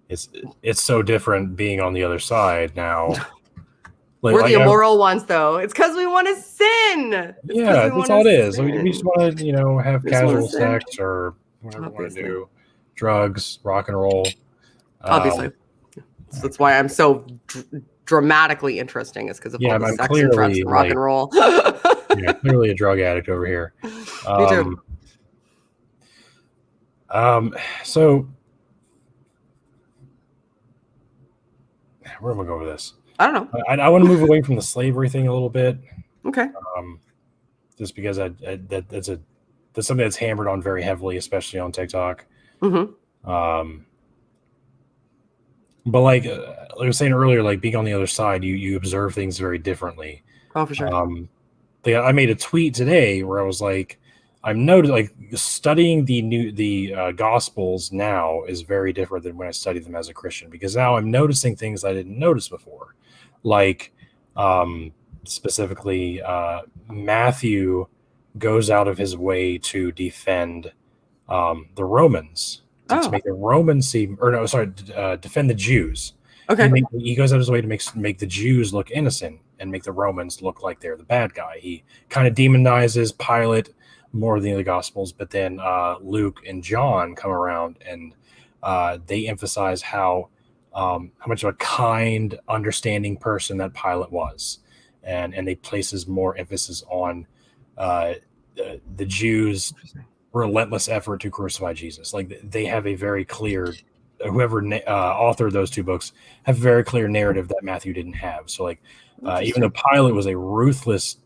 It's so different being on the other side now. We're the immoral ones, though. It's because we want to sin. Yeah, that's all it is. We just want to, have casual sex or whatever we want to do. Drugs, rock and roll. Obviously. That's why I'm so dramatically interesting is because of all the sex and drugs and rock and roll. Yeah, clearly a drug addict over here. Me too. So where am I going with this? I don't know. I want to move away from the slavery thing a little bit. Okay. Just because that's something that's hammered on very heavily, especially on TikTok. Mm-hmm. But like I was saying earlier, like being on the other side, you observe things very differently. Oh, for sure. I made a tweet today where I was like, I'm noticing like studying the Gospels now is very different than when I studied them as a Christian, because now I'm noticing things I didn't notice before, like specifically Matthew goes out of his way to defend the Romans. To make the Romans seem, defend the Jews. Okay. He goes out of his way to make the Jews look innocent and make the Romans look like they're the bad guy. He kind of demonizes Pilate more than the Gospels, but then Luke and John come around and they emphasize how much of a kind, understanding person that Pilate was, and they places more emphasis on the Jews' relentless effort to crucify Jesus. Like they have a very clear, whoever authored those two books have a very clear narrative that Matthew didn't have. So like even though Pilate was a ruthless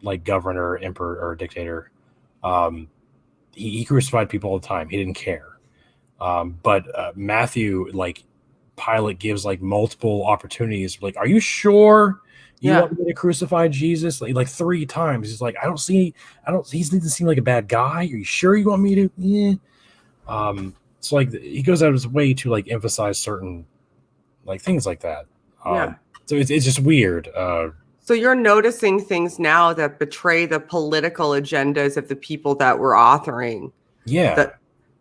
like governor, emperor, or dictator, he crucified people all the time. He didn't care. But Matthew, like Pilate gives like multiple opportunities. Like, are you sure you want me to crucify Jesus? Like 3 times. He's like, he doesn't seem like a bad guy. Are you sure you want me to? Yeah. So like he goes out of his way to like emphasize certain like things like that. So it's just weird. So you're noticing things now that betray the political agendas of the people that were authoring. Yeah.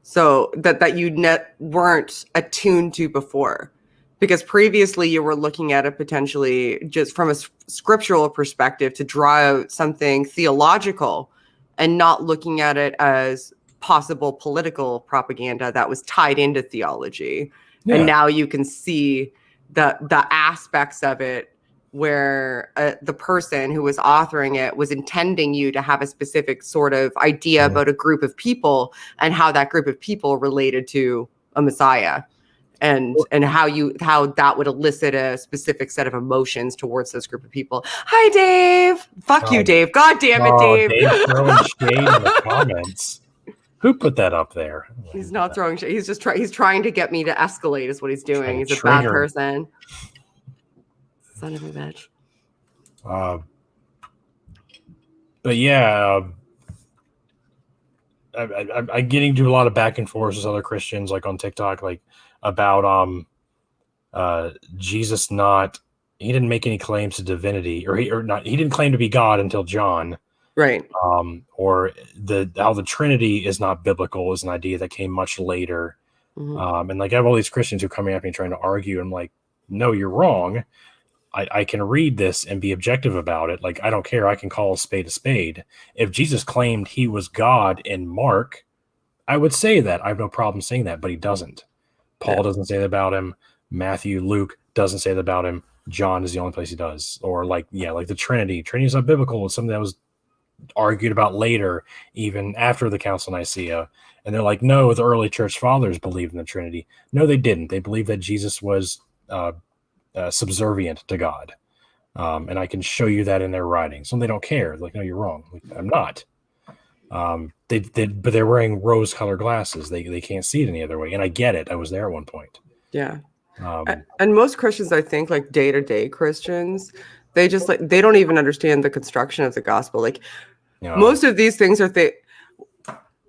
So that you weren't attuned to before. Because previously you were looking at it potentially just from a scriptural perspective to draw out something theological and not looking at it as possible political propaganda that was tied into theology. Yeah. And now you can see the aspects of it where the person who was authoring it was intending you to have a specific sort of idea about a group of people and how that group of people related to a Messiah. And how that would elicit a specific set of emotions towards this group of people. Hi, Dave. Fuck you, Dave. God damn it, Dave. Dave's throwing shade in the comments. Who put that up there? He's not throwing shade. He's just he's trying to get me to escalate is what he's doing. He's a bad person. Son of a bitch. But yeah, I'm getting into a lot of back and forth with other Christians, like on TikTok, like about Jesus he didn't make any claims to divinity, or he didn't claim to be God until John. Right. Or how the Trinity is not biblical is an idea that came much later. Mm-hmm. And like I have all these Christians who are coming at me trying to argue. I'm like, no, you're wrong. I can read this and be objective about it. Like, I don't care. I can call a spade a spade. If Jesus claimed he was God in Mark, I would say that. I have no problem saying that, but he doesn't. Paul doesn't say that about him. Matthew, Luke doesn't say that about him. John is the only place he does. Or like the Trinity. Trinity is not biblical. It's something that was argued about later, even after the Council of Nicaea. And they're like, no, the early church fathers believed in the Trinity. No, they didn't. They believed that Jesus was subservient to God. And I can show you that in their writings. So they don't care. Like, no, you're wrong. Like, I'm not. But they're wearing rose-colored glasses. They can't see it any other way. And I get it. I was there at one point. Yeah. And most Christians, I think, like day-to-day Christians, they just they don't even understand the construction of the gospel. Like most of these things are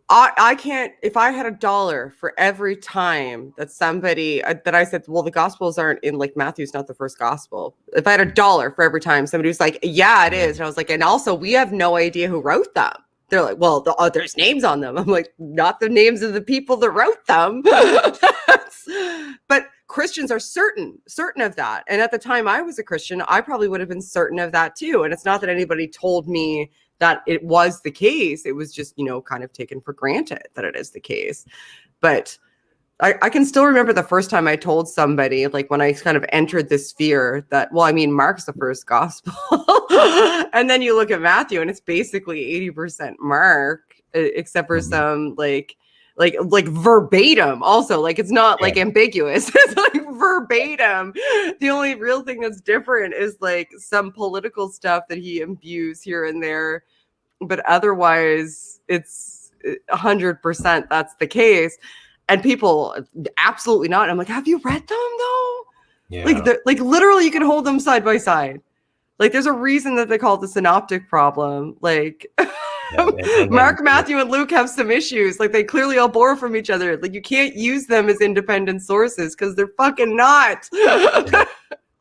I can't, if I had $1 for every time that somebody that I said, well, the gospels aren't in, like, Matthew's not the first gospel. If I had $1 for every time somebody was like, yeah, it is. And I was like, and also we have no idea who wrote them. They're like, well, there's names on them. I'm like, not the names of the people that wrote them. But Christians are certain of that. And at the time I was a Christian, I probably would have been certain of that too. And it's not that anybody told me that it was the case. It was just, kind of taken for granted that it is the case. But I can still remember the first time I told somebody, like when I kind of entered this fear that, well, I mean, Mark's the first gospel. And then you look at Matthew and it's basically 80% Mark, except for some like verbatim also. Like, it's not like ambiguous. It's like verbatim. The only real thing that's different is like some political stuff that he imbues here and there. But otherwise, it's 100% that's the case. And people, absolutely not. I'm like, have you read them though? Yeah. Like literally, you can hold them side by side. Like, there's a reason that they call it the synoptic problem. Like, Mark, Matthew, and Luke have some issues. Like, they clearly all borrow from each other. Like, you can't use them as independent sources because they're fucking not.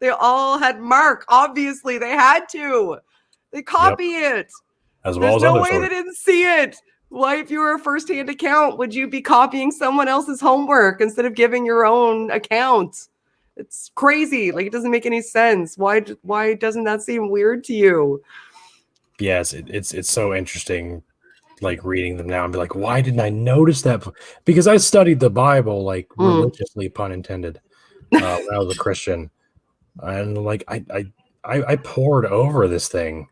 They all had Mark. Obviously, they had to. They copy it. As well. There's no way they didn't see it. Why, if you were a first-hand account, would you be copying someone else's homework instead of giving your own account? It's crazy. Like, it doesn't make any sense. Why doesn't that seem weird to you? Yes, it's so interesting, like, reading them now and be like, why didn't I notice that? Because I studied the Bible, like, religiously, pun intended, when I was a Christian. And, like, I poured over this thing.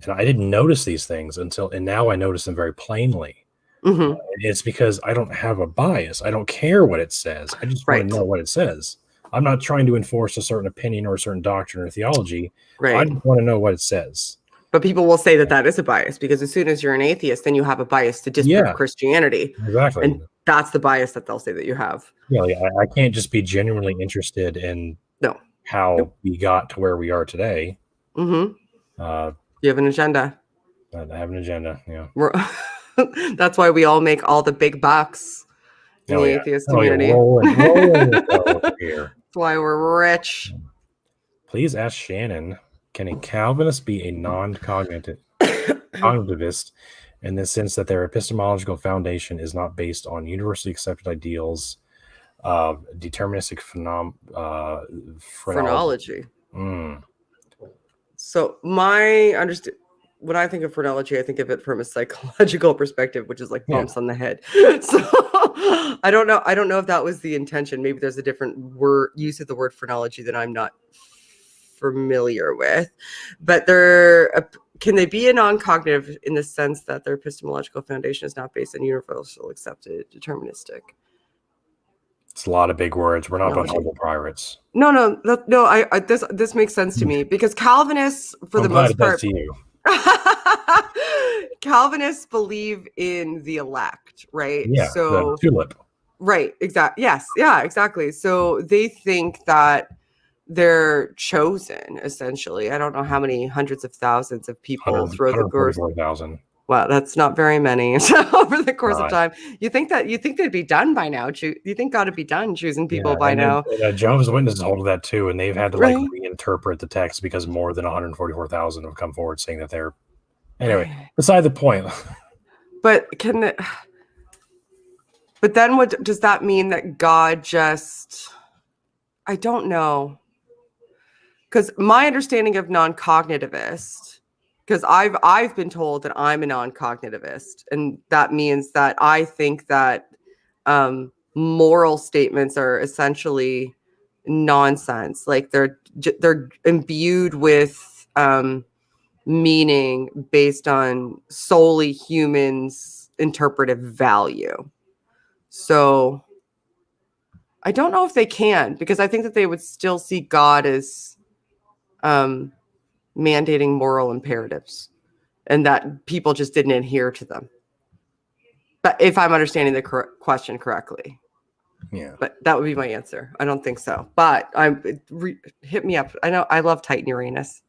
And I didn't notice these things and now I notice them very plainly. Mm-hmm. It's because I don't have a bias. I don't care what it says. I just want to know what it says. I'm not trying to enforce a certain opinion or a certain doctrine or theology. Right. I just want to know what it says. But people will say that is a bias because as soon as you're an atheist, then you have a bias to disprove Christianity. Exactly. And that's the bias that they'll say that you have. Yeah, like, I can't just be genuinely interested in how we got to where we are today. Mm-hmm. You have an agenda. I have an agenda, yeah. That's why we all make all the big bucks in the atheist community. Rolling over here. That's why we're rich. Please ask Shannon, can a Calvinist be a non-cognitivist in the sense that their epistemological foundation is not based on universally accepted ideals of deterministic phrenology. So my when I think of phrenology, I think of it from a psychological perspective, which is like bumps on the head. So I don't know if that was the intention. Maybe there's a different use of the word phrenology that I'm not familiar with. But can they be a non-cognitive in the sense that their epistemological foundation is not based on universal accepted deterministic? It's a lot of big words. We're not humble pirates. No. This makes sense to me because Calvinists, for the most part, to you. Calvinists believe in the elect, right? Yeah. So the tulip. Right. Exactly. Yes. Yeah. Exactly. So they think that they're chosen. Essentially, I don't know how many hundreds of thousands of people throughout the course. 144,000. Wow, that's not very many. So over the course of time, you think they'd be done by now? You think God would be done choosing people by now? Jehovah's Witnesses hold of that too, and they've had to reinterpret the text because more than 144,000 have come forward saying that they're. Anyway, beside the point. But But then, what does that mean? That God just? I don't know. Because my understanding of non-cognitivist. Because I've been told that I'm a non-cognitivist, and that means that I think that moral statements are essentially nonsense. Like they're imbued with meaning based on solely humans' interpretive value. So I don't know if they can, because I think that they would still see God as mandating moral imperatives and that people just didn't adhere to them. But if I'm understanding the question correctly. Yeah. But that would be my answer. I don't think so. But hit me up. I know I love Titan Uranus.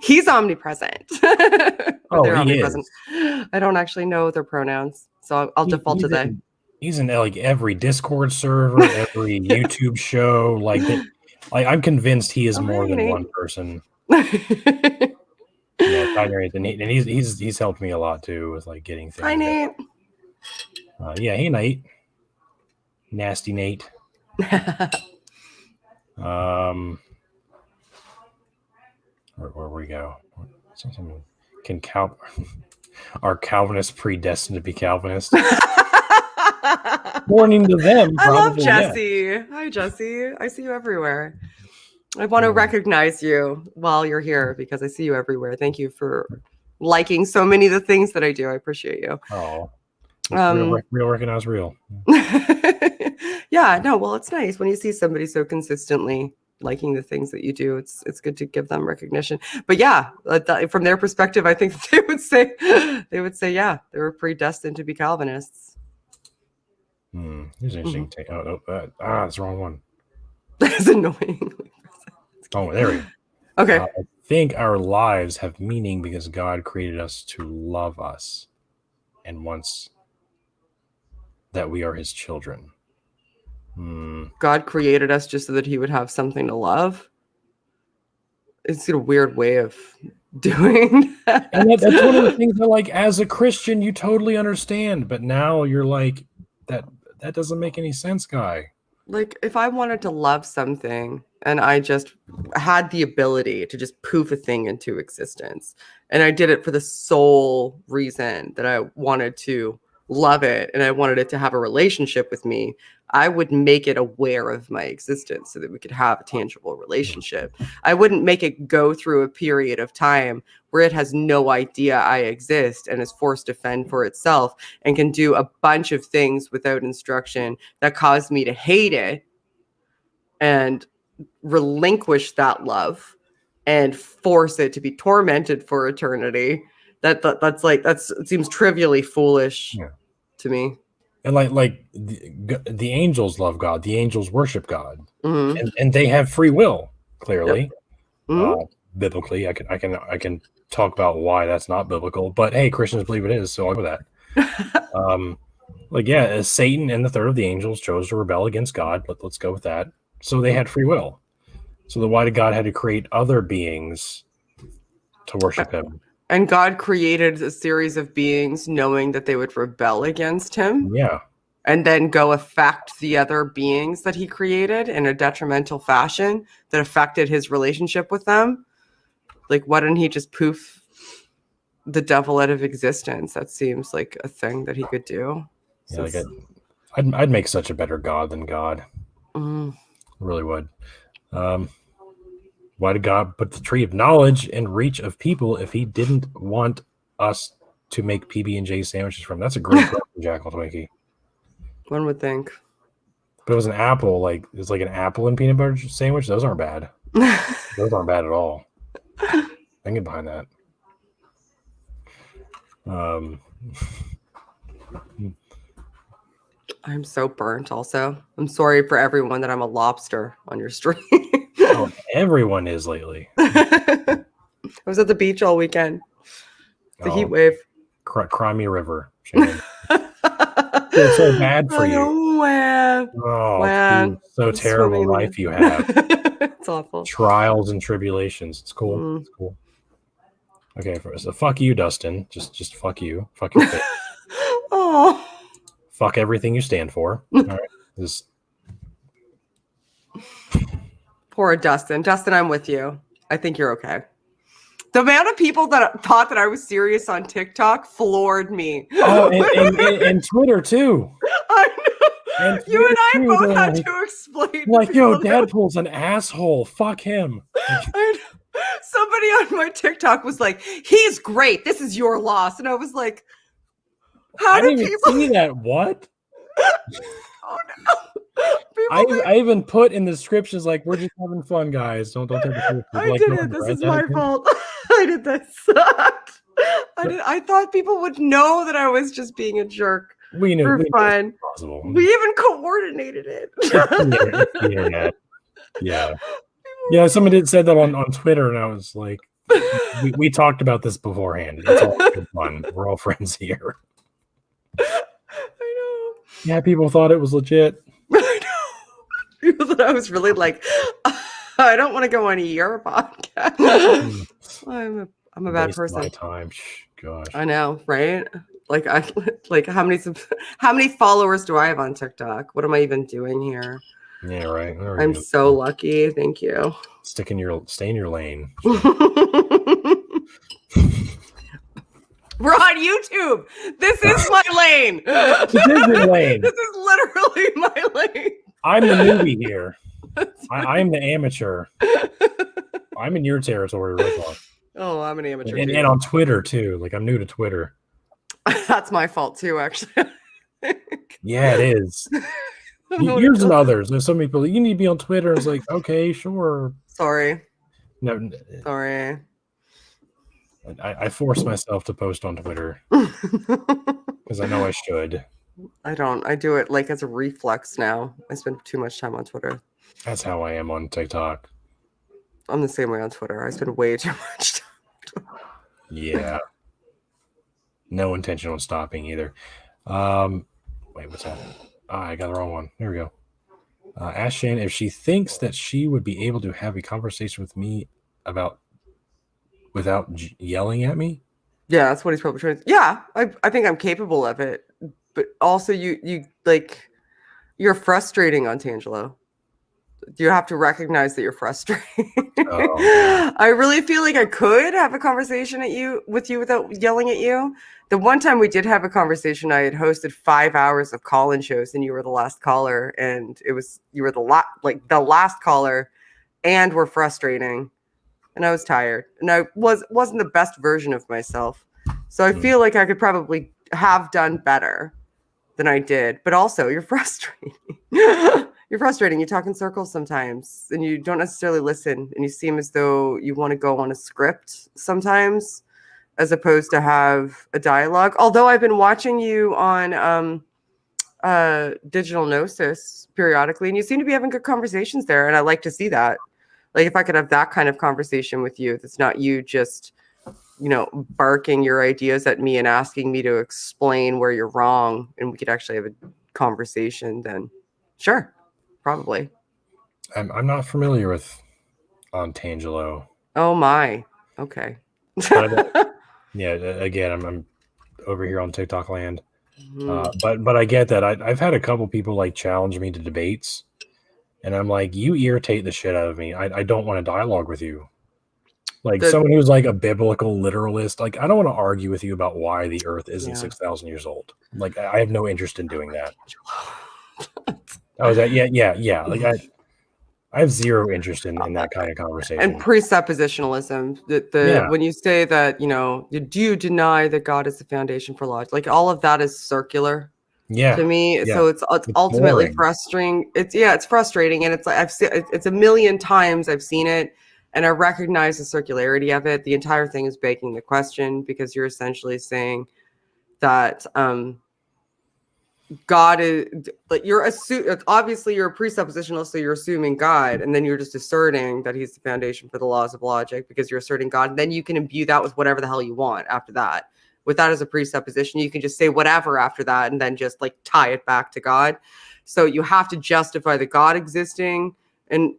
He's omnipresent. They're omnipresent. Is. I don't actually know their pronouns, so I'll default to they. He's in like every Discord server, every YouTube show. Like I'm convinced he is more than one person. Titan Uranus, and he's helped me a lot too with like getting things. Hi, Nate. Hey, Nate. Nasty Nate. Where we go? Are Calvinists predestined to be Calvinists? Warning to them. I love Jesse. Yeah. Hi, Jesse. I see you everywhere. I want to recognize you while you're here because I see you everywhere. Thank you for liking so many of the things that I do. I appreciate you. Oh, real recognize real. Yeah, no, well, it's nice when you see somebody so consistently liking the things that you do. It's good to give them recognition. But yeah, from their perspective, I think they would say, yeah, they were predestined to be Calvinists. Here's an interesting take. That's the wrong one. That's annoying. Oh, there we go. Okay. I think our lives have meaning because God created us to love us and wants that we are his children. God created us just so that he would have something to love. It's a weird way of doing that. And that's one of the things that, like, as a Christian, you totally understand. But now you're like, that doesn't make any sense, guy. Like, if I wanted to love something and I just had the ability to just poof a thing into existence, and I did it for the sole reason that I wanted to love it and I wanted it to have a relationship with me, I would make it aware of my existence so that we could have a tangible relationship. I wouldn't make it go through a period of time where it has no idea I exist and is forced to fend for itself and can do a bunch of things without instruction that cause me to hate it and relinquish that love and force it to be tormented for eternity. It seems trivially foolish to me. And like the angels love God, the angels worship God, and they have free will. Clearly, biblically, I can talk about why that's not biblical. But hey, Christians believe it is, so I'll go with that. Satan and the third of the angels chose to rebel against God. Let's go with that. So they had free will. So why did God had to create other beings to worship him? And God created a series of beings knowing that they would rebel against him. Yeah. And then go affect the other beings that he created in a detrimental fashion that affected his relationship with them. Like, why didn't he just poof the devil out of existence? That seems like a thing that he could do. Yeah, like I'd make such a better God than God. Really would. Why did God put the tree of knowledge in reach of people if he didn't want us to make PB&J sandwiches from? That's a great question, Jackal Twinkie. One would think. But it was an apple, like it's like an apple and peanut butter sandwich. Those aren't bad. Those aren't bad at all. I can get behind that. I'm so burnt also. I'm sorry for everyone that I'm a lobster on your stream. Oh, everyone is lately. I was at the beach all weekend. The heat wave. Crimey River. It's so bad for you. Man. So terrible life you have. It's awful. Trials and tribulations. It's cool. It's cool. Okay, so fuck you, Dustin. Just fuck you. Fuck your face. Oh. Fuck everything you stand for. All right. Poor Dustin. Dustin, I'm with you. I think you're okay. The amount of people that thought that I was serious on TikTok floored me. Oh, and Twitter too. I know. And you and I both had to explain. Like, yo, Dadpool's an asshole. Fuck him. Somebody on my TikTok was like, he's great. This is your loss. And I was like, how do people see that? What? Oh no. I even put in the descriptions like, we're just having fun, guys. Don't take it. I did it. This is my fault. I did this. I thought people would know that I was just being a jerk. We knew. For fun. Possible. We even coordinated it. It's the internet. Yeah. Yeah, somebody said that on Twitter, and I was like, we talked about this beforehand. It's all good fun. We're all friends here. I know. Yeah, people thought it was legit. I know. People thought I was really like, I don't want to go on your podcast. I'm a bad person. My time. Gosh. I know, right? Like how many followers do I have on TikTok? What am I even doing here? Yeah, right. I'm so lucky. Thank you. Stay in your lane. We're on YouTube. This is my lane. This is your lane. This is literally my lane. I'm the newbie here. I'm the amateur. I'm in your territory, Rizwan. Oh, I'm an amateur. And on Twitter too. Like, I'm new to Twitter. That's my fault too, actually. Yeah, it is. Yours and others. There's so many people. You need to be on Twitter. It's like, okay, sure. Sorry. No. Sorry. I force myself to post on Twitter because I know I should. I don't. I do it like as a reflex now. I spend too much time on Twitter. That's how I am on TikTok. I'm the same way on Twitter. I spend way too much time. Yeah. No intention on stopping either. Wait, what's that? I got the wrong one. There we go. Ask Shannon if she thinks that she would be able to have a conversation with me without yelling at me. Yeah, that's what he's probably trying to. Yeah, I think I'm capable of it. But also, you like, you're frustrating on Tangelo. You have to recognize that you're frustrating. Oh. I really feel like I could have a conversation with you without yelling at you. The one time we did have a conversation, I had hosted 5 hours of call-in shows, and you were the last caller, and you were the last caller, and were frustrating, and I was tired, and I wasn't the best version of myself. So I feel like I could probably have done better than I did, but also you're frustrating. You're frustrating. You talk in circles sometimes, and you don't necessarily listen, and you seem as though you want to go on a script sometimes, as opposed to have a dialogue. Although I've been watching you on Digital Gnosis periodically, and you seem to be having good conversations there, and I like to see that. Like, if I could have that kind of conversation with you, that's not you just, barking your ideas at me and asking me to explain where you're wrong, and we could actually have a conversation, then sure. Probably. I'm not familiar on Tangelo. Oh my. Okay. Yeah, again, I'm over here on TikTok land. But I get that. I've had a couple people like challenge me to debates, and I'm like, you irritate the shit out of me. I don't want to dialogue with you. Like someone who's like a biblical literalist, like I don't want to argue with you about why the earth isn't 6,000 years old. Like I have no interest in doing that. Yeah. Like I have zero interest in that kind of conversation. And presuppositionalism. When you say that, do you deny that God is the foundation for logic? Like all of that is circular. To me, so it's ultimately boring. Frustrating. It's frustrating, and it's like it's a million times I've seen it, and I recognize the circularity of it. The entire thing is begging the question because you're essentially saying that God is like obviously you're a presuppositionalist, so you're assuming God, and then you're just asserting that he's the foundation for the laws of logic because you're asserting God. And then you can imbue that with whatever the hell you want after that. With that as a presupposition, you can just say whatever after that and then just like tie it back to God. So you have to justify the God existing and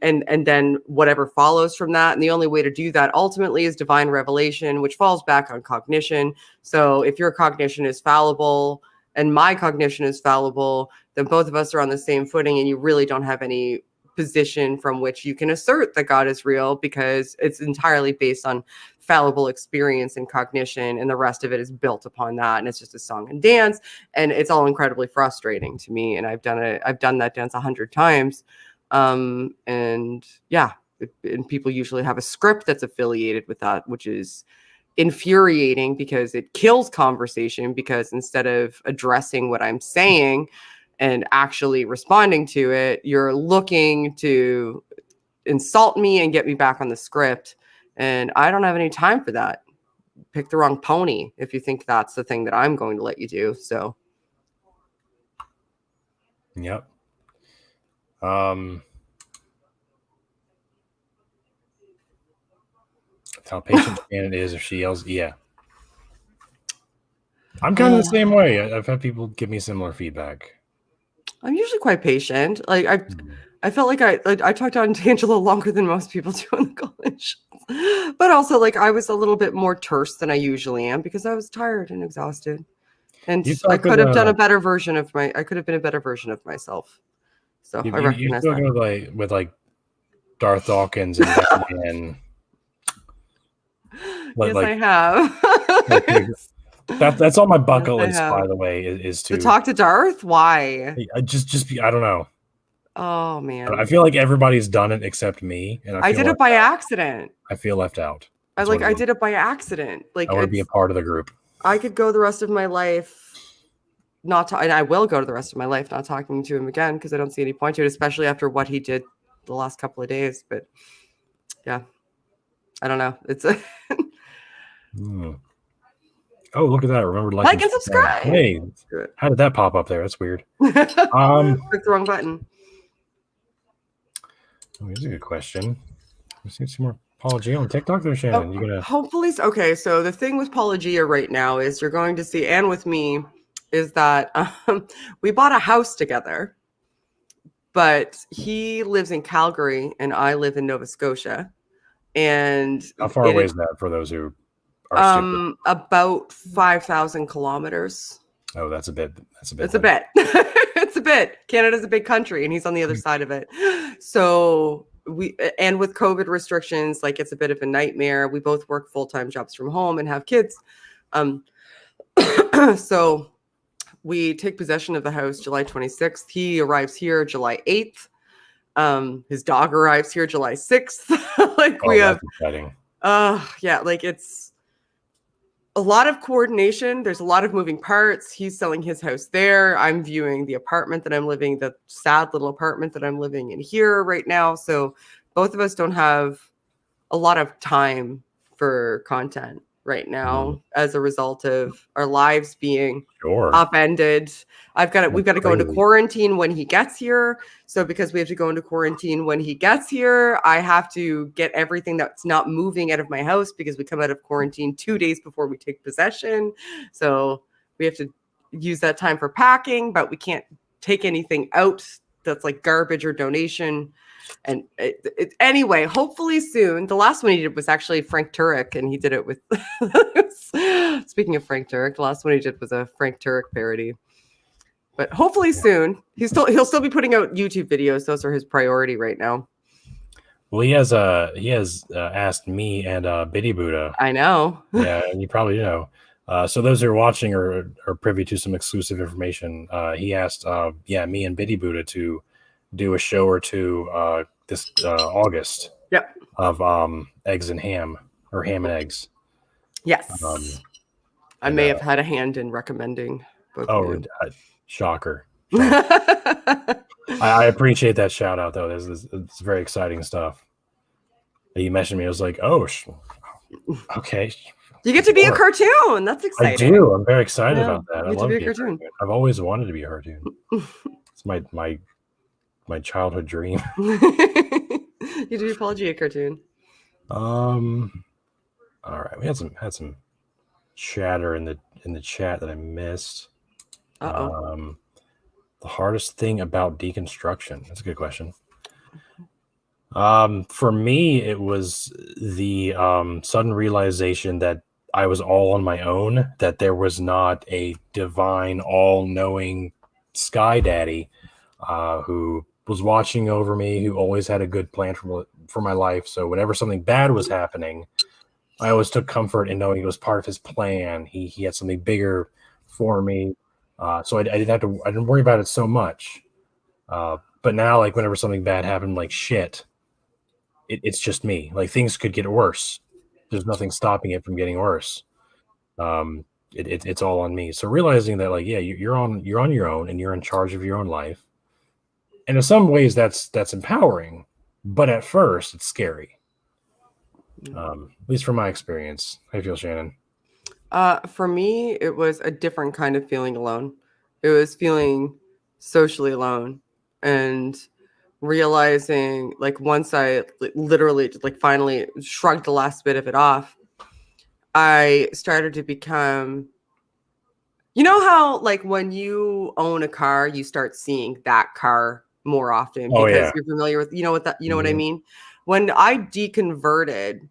then whatever follows from that. And the only way to do that ultimately is divine revelation, which falls back on cognition. So if your cognition is fallible and my cognition is fallible, then both of us are on the same footing, and you really don't have any position from which you can assert that God is real because it's entirely based on fallible experience and cognition, and the rest of it is built upon that, and it's just a song and dance, and it's all incredibly frustrating to me. And I've done that dance 100 times, and people usually have a script that's affiliated with that, which is infuriating because it kills conversation, because instead of addressing what I'm saying and actually responding to it, you're looking to insult me and get me back on the script. And I don't have any time for that. Pick the wrong pony if you think that's the thing that I'm going to let you do. So. Yep. That's how patient Shannon is if she yells, yeah. I'm kind of the same way. I've had people give me similar feedback. I'm usually quite patient. Like I felt like I talked on D'Angelo longer than most people do in the college. But also like I was a little bit more terse than I usually am because I was tired and exhausted. And I could have done a better version of I could have been a better version of myself. So I recognize that. You're with Darth Dawkins and Batman. Yes, I have. That's on my bucket list, by the way, is to talk to Darth. Why? I don't know. Oh man, I feel like everybody's done it except me, and I did it by accident. I feel left out. I did it by accident. Like I want to be a part of the group. I could go the rest of my life and I will go to the rest of my life not talking to him again because I don't see any point to it, especially after what he did the last couple of days. But yeah, I don't know. It's Oh, look at that! Remember to like and subscribe. Hey, how did that pop up there? That's weird. Click the wrong button. Oh, here's a good question. Let's see some more Apologia on TikTok there, Shannon. You're gonna hopefully. Okay, so the thing with Apologia right now is you're going to see, and with me, is that we bought a house together, but he lives in Calgary and I live in Nova Scotia. And how far away is that for those who are stupid? About 5,000 kilometers. Oh, that's a bit. It's a bit. It's a bit. Canada's a big country and he's on the other side of it. So and with COVID restrictions, like it's a bit of a nightmare. We both work full-time jobs from home and have kids. So we take possession of the house July 26th. He arrives here July 8th. His dog arrives here July 6th. Like we have exciting. Like it's a lot of coordination. There's a lot of moving parts. He's selling his house there. I'm viewing the apartment that I'm living, the sad little apartment that I'm living in here right now. So both of us don't have a lot of time for content right now as a result of our lives being upended. We've got to go into quarantine when he gets here. So because we have to go into quarantine when he gets here, I have to get everything that's not moving out of my house because we come out of quarantine 2 days before we take possession. So we have to use that time for packing, but we can't take anything out that's like garbage or donation. And anyway, hopefully soon. The last one he did was actually Frank Turek, and he did it with. Speaking of Frank Turek, the last one he did was a Frank Turek parody. But hopefully soon. He'll still be putting out YouTube videos. Those are his priority right now. Well, he has asked me and Biddy Buddha. I know. Yeah, and you probably know. So those who are watching are privy to some exclusive information. He asked, me and Biddy Buddha to do a show or two this August. Yep. Of eggs and ham, or ham and eggs. Yes. I may have had a hand in recommending both. Oh, shocker. I appreciate that shout out though. It's very exciting stuff. You mentioned me. I was like, oh, okay. You get to be a cartoon. That's exciting. I do. I'm very excited about that. I love to be a cartoon. I've always wanted to be a cartoon. It's my childhood dream. You do apology a cartoon. All right. We had some chatter in the chat that I missed. The hardest thing about deconstruction. That's a good question. For me, it was the sudden realization that I was all on my own, that there was not a divine, all-knowing sky daddy who was watching over me, who always had a good plan for my life. So whenever something bad was happening, I always took comfort in knowing it was part of his plan. He had something bigger for me. So I didn't worry about it so much. But now, like, whenever something bad happened, like shit, it's just me. Like, things could get worse. There's nothing stopping it from getting worse. It's all on me. So realizing that, like, yeah, you're on your own and you're in charge of your own life. And in some ways that's empowering, but at first it's scary. At least from my experience. How do you feel, Shannon? For me, it was a different kind of feeling alone. It was feeling socially alone and realizing, like, once I literally, like, finally shrugged the last bit of it off, I started to become, you know how, like, when you own a car, you start seeing that car more often because you're familiar with, what I mean? When I deconverted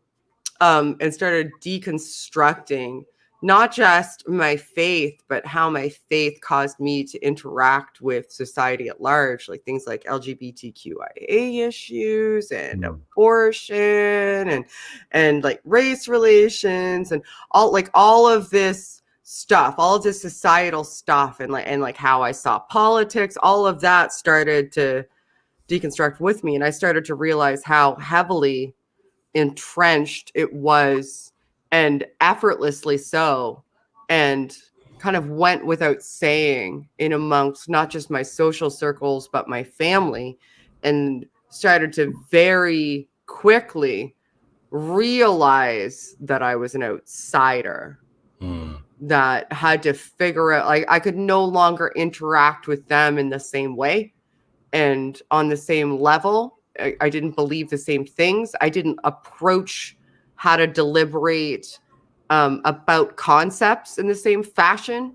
and started deconstructing not just my faith, but how my faith caused me to interact with society at large, like things like LGBTQIA issues and abortion and like race relations and all of this stuff, all of this societal stuff, and how I saw politics, all of that started to deconstruct with me. And I started to realize how heavily entrenched it was, and effortlessly so, and kind of went without saying in amongst not just my social circles, but my family, and started to very quickly realize that I was an outsider. That had to figure out, like, I could no longer interact with them in the same way and on the same level. I didn't believe the same things. I didn't approach how to deliberate about concepts in the same fashion,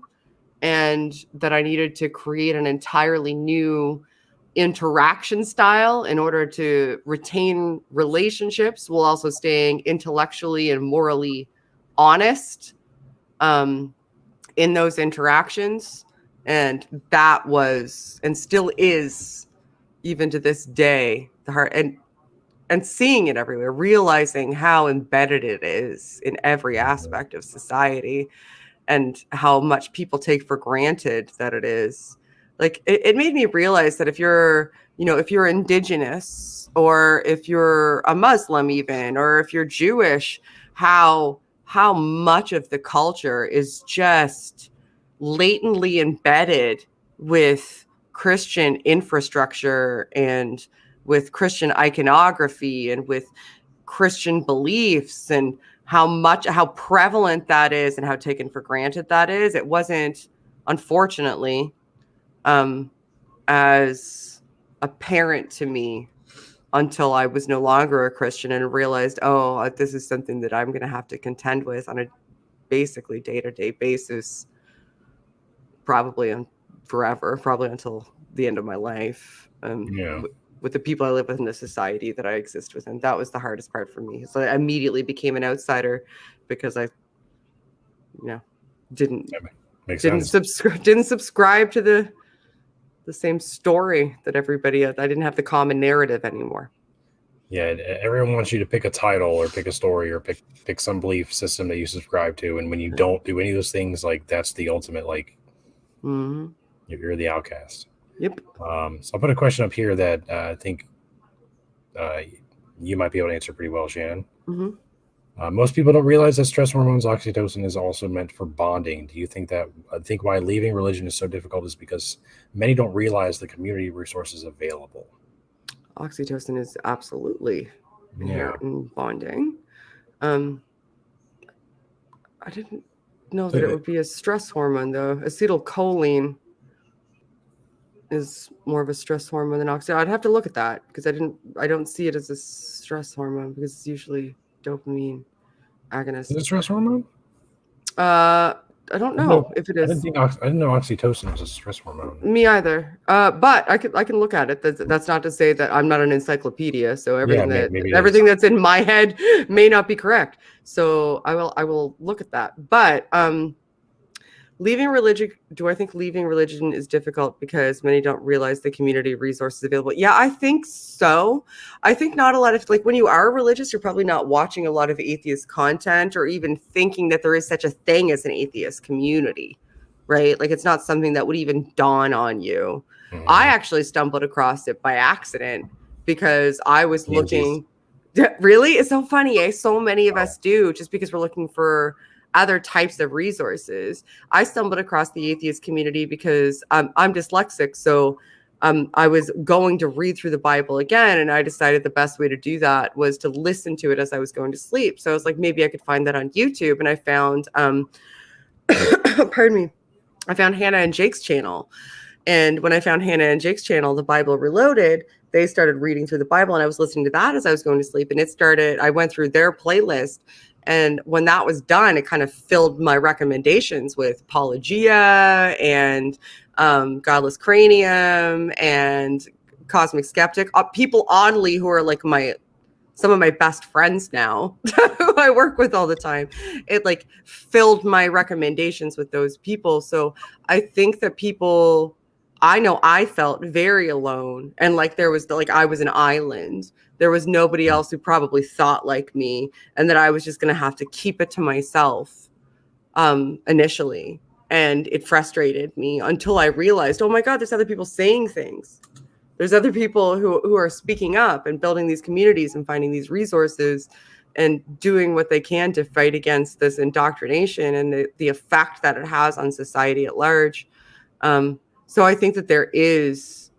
and that I needed to create an entirely new interaction style in order to retain relationships while also staying intellectually and morally honest in those interactions. And that was, and still is, even to this day, the heart, and seeing it everywhere, realizing how embedded it is in every aspect of society and how much people take for granted that it is. Like, it made me realize that if you're indigenous, or if you're a Muslim even, or if you're Jewish, how much of the culture is just latently embedded with Christian infrastructure and with Christian iconography and with Christian beliefs, and how prevalent that is and how taken for granted that is. It wasn't, unfortunately, as apparent to me until I was no longer a Christian and realized, oh, this is something that I'm going to have to contend with on a basically day-to-day basis, probably forever, probably until the end of my life. with the people I live with in the society that I exist within. That was the hardest part for me. So I immediately became an outsider because I, didn't subscribe to the same story that everybody else. I didn't have the common narrative anymore. Yeah, everyone wants you to pick a title or pick a story or pick some belief system that you subscribe to, and when you don't do any of those things, like that's the ultimate, like you're the outcast. Yep. So I'll put a question up here that I think you might be able to answer pretty well, Shannon. Most people don't realize that stress hormones, oxytocin, is also meant for bonding. Do you think that? I think why leaving religion is so difficult is because many don't realize the community resources available. Oxytocin is absolutely inherent in bonding. I didn't know that it would be a stress hormone, though. Acetylcholine is more of a stress hormone than oxytocin. I'd have to look at that because I don't see it as a stress hormone because it's usually dopamine agonist. Is it a stress hormone? I don't know if it is. I didn't know oxytocin was a stress hormone. Me either. But I can look at it. That's not to say that I'm not an encyclopedia. So everything that's in my head may not be correct. So I will look at that. But leaving religion. Do I think leaving religion is difficult because many don't realize the community resources available? Yeah, I think so. I think not a lot of, like, when you are religious, you're probably not watching a lot of atheist content or even thinking that there is such a thing as an atheist community, right? Like, it's not something that would even dawn on you. I actually stumbled across it by accident because I was looking. Really? It's so funny, eh? So many of us do, just because we're looking for other types of resources. I stumbled across the atheist community because I'm dyslexic. So I was going to read through the Bible again, and I decided the best way to do that was to listen to it as I was going to sleep. So I was like, maybe I could find that on YouTube. And I found, pardon me, I found Hannah and Jake's channel. And when I found Hannah and Jake's channel, The Bible Reloaded, they started reading through the Bible, and I was listening to that as I was going to sleep. And I went through their playlist. And when that was done, it kind of filled my recommendations with Apologia and Godless Cranium and Cosmic Skeptic. People oddly who are like some of my best friends now, who I work with all the time. It like filled my recommendations with those people. So I think that I felt very alone, and like there was I was an island. There was nobody else who probably thought like me, and that I was just going to have to keep it to myself initially. And it frustrated me until I realized, oh my God, there's other people saying things. There's other people who are speaking up and building these communities and finding these resources and doing what they can to fight against this indoctrination and the effect that it has on society at large. So I think that there is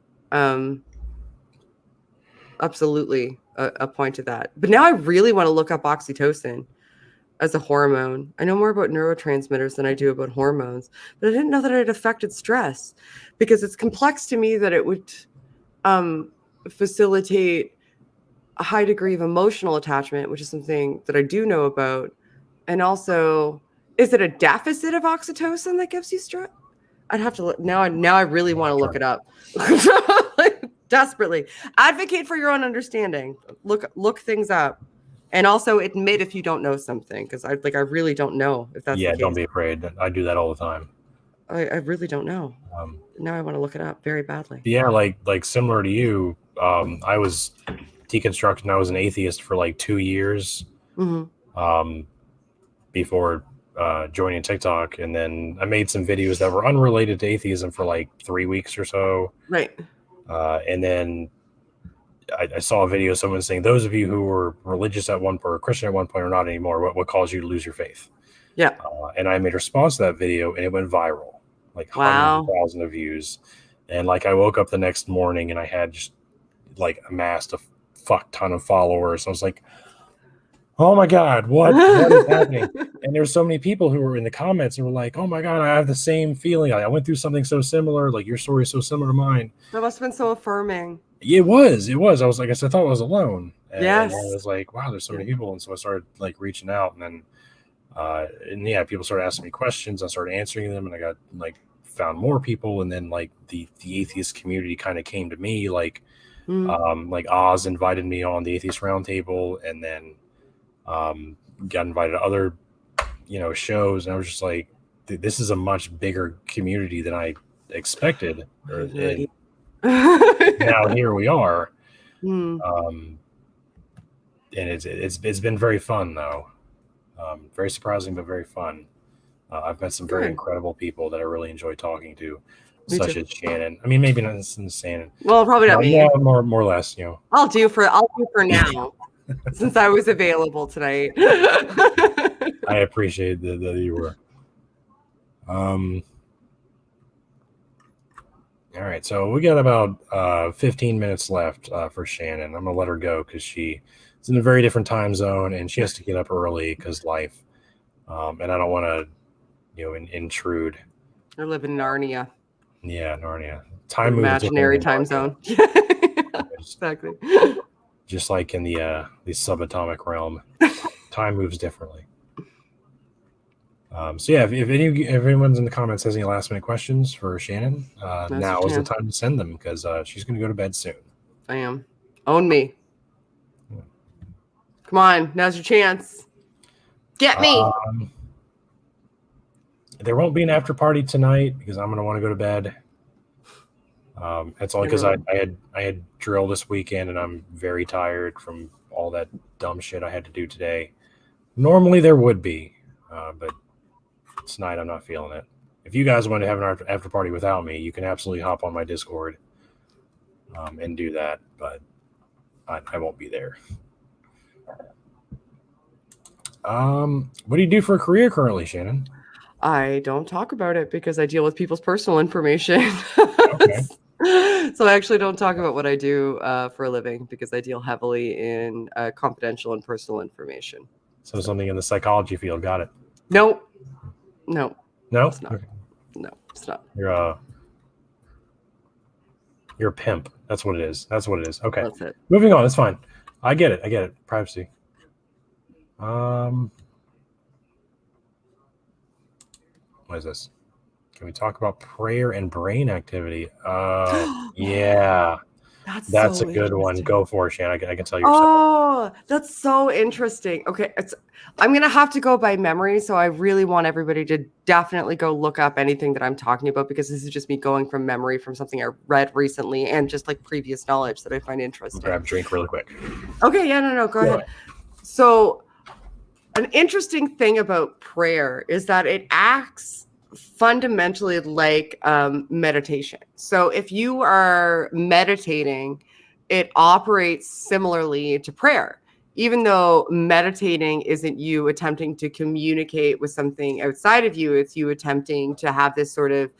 absolutely a point to that. But now I really want to look up oxytocin as a hormone. I know more about neurotransmitters than I do about hormones, but I didn't know that it affected stress, because it's complex to me that it would facilitate a high degree of emotional attachment, which is something that I do know about. And also, is it a deficit of oxytocin that gives you stress? I'd have to look now. I really want to look it up. Desperately advocate for your own understanding. Look things up, and also admit if you don't know something, because I really don't know if that's the case. Don't be afraid. I do that all the time. I really don't know. Now I want to look it up very badly. Yeah, like similar to you, I was deconstructing. I was an atheist for like 2 years before joining TikTok, and then I made some videos that were unrelated to atheism for like 3 weeks or so. Right. And then I saw a video of someone saying, those of you who were religious at one point or Christian at one point are not anymore. What caused you to lose your faith? Yeah. And I made a response to that video, and it went viral, like hundreds of thousands of views. And like I woke up the next morning and I had just like amassed a fuck ton of followers. I was like, oh my God, what is happening? And there's so many people who were in the comments and were like, oh my God, I have the same feeling. I went through something so similar. Like your story is so similar to mine. That must have been so affirming. It was. I was like, I thought I was alone. And yes. I was like, wow, there's so many people. And so I started like reaching out, and then, people started asking me questions. I started answering them, and I got found more people. And then like the atheist community kind of came to me, like, Like Oz invited me on the Atheist Roundtable, and then got invited to other, shows, and I was just like, this is a much bigger community than I expected. And now here we are. And it's been very fun though. Very surprising, but very fun. I've met some very incredible people that I really enjoy talking to, such as Shannon. I mean, maybe not Shannon. Well, probably not me. Yeah, more or less, I'll do for now, since I was available tonight. I appreciate that you were. All right, so we got about 15 minutes left for Shannon. I'm gonna let her go because she's in a very different time zone and she has to get up early because life. And I don't want to, intrude. I live in Narnia. Yeah, Narnia. Time moves imaginary time zone. Exactly. Just like in the subatomic realm, time moves differently. So yeah, if anyone's in the comments has any last minute questions for Shannon, now is the time to send them because she's going to go to bed soon. I am. Own me. Yeah. Come on, now's your chance. Get me. There won't be an after party tonight because I'm going to want to go to bed. That's only because I had drill this weekend and I'm very tired from all that dumb shit I had to do today. Normally there would be, but tonight I'm not feeling it. If you guys want to have an after party without me, you can absolutely hop on my Discord and do that, but I won't be there. What do you do for a career currently, Shannon? I don't talk about it because I deal with people's personal information. Okay. So I actually don't talk about what I do for a living because I deal heavily in confidential and personal information. So something in the psychology field. Got it. No. It's not. Okay. No, it's not. You're a pimp. That's what it is. Okay. That's it. Moving on. That's fine. I get it. Privacy. What is this? Can we talk about prayer and brain activity? Yeah. That's a good one. Go for it, Shannon. I can tell you. Oh, that's so interesting. Okay, I'm gonna have to go by memory, so I really want everybody to definitely go look up anything that I'm talking about because this is just me going from memory from something I read recently and just like previous knowledge that I find interesting. Grab a drink really quick. Okay, no, go ahead. So, an interesting thing about prayer is that it acts fundamentally like meditation. So if you are meditating, it operates similarly to prayer. Even though meditating isn't you attempting to communicate with something outside of you, it's you attempting to have this sort of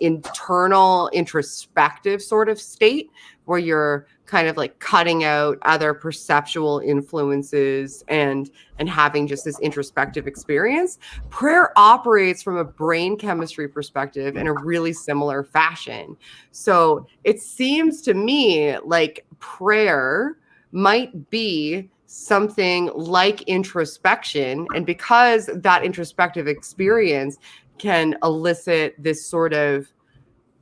internal, introspective sort of state where you're kind of like cutting out other perceptual influences and having just this introspective experience. Prayer operates from a brain chemistry perspective in a really similar fashion. So it seems to me like prayer might be something like introspection. And because that introspective experience can elicit this sort of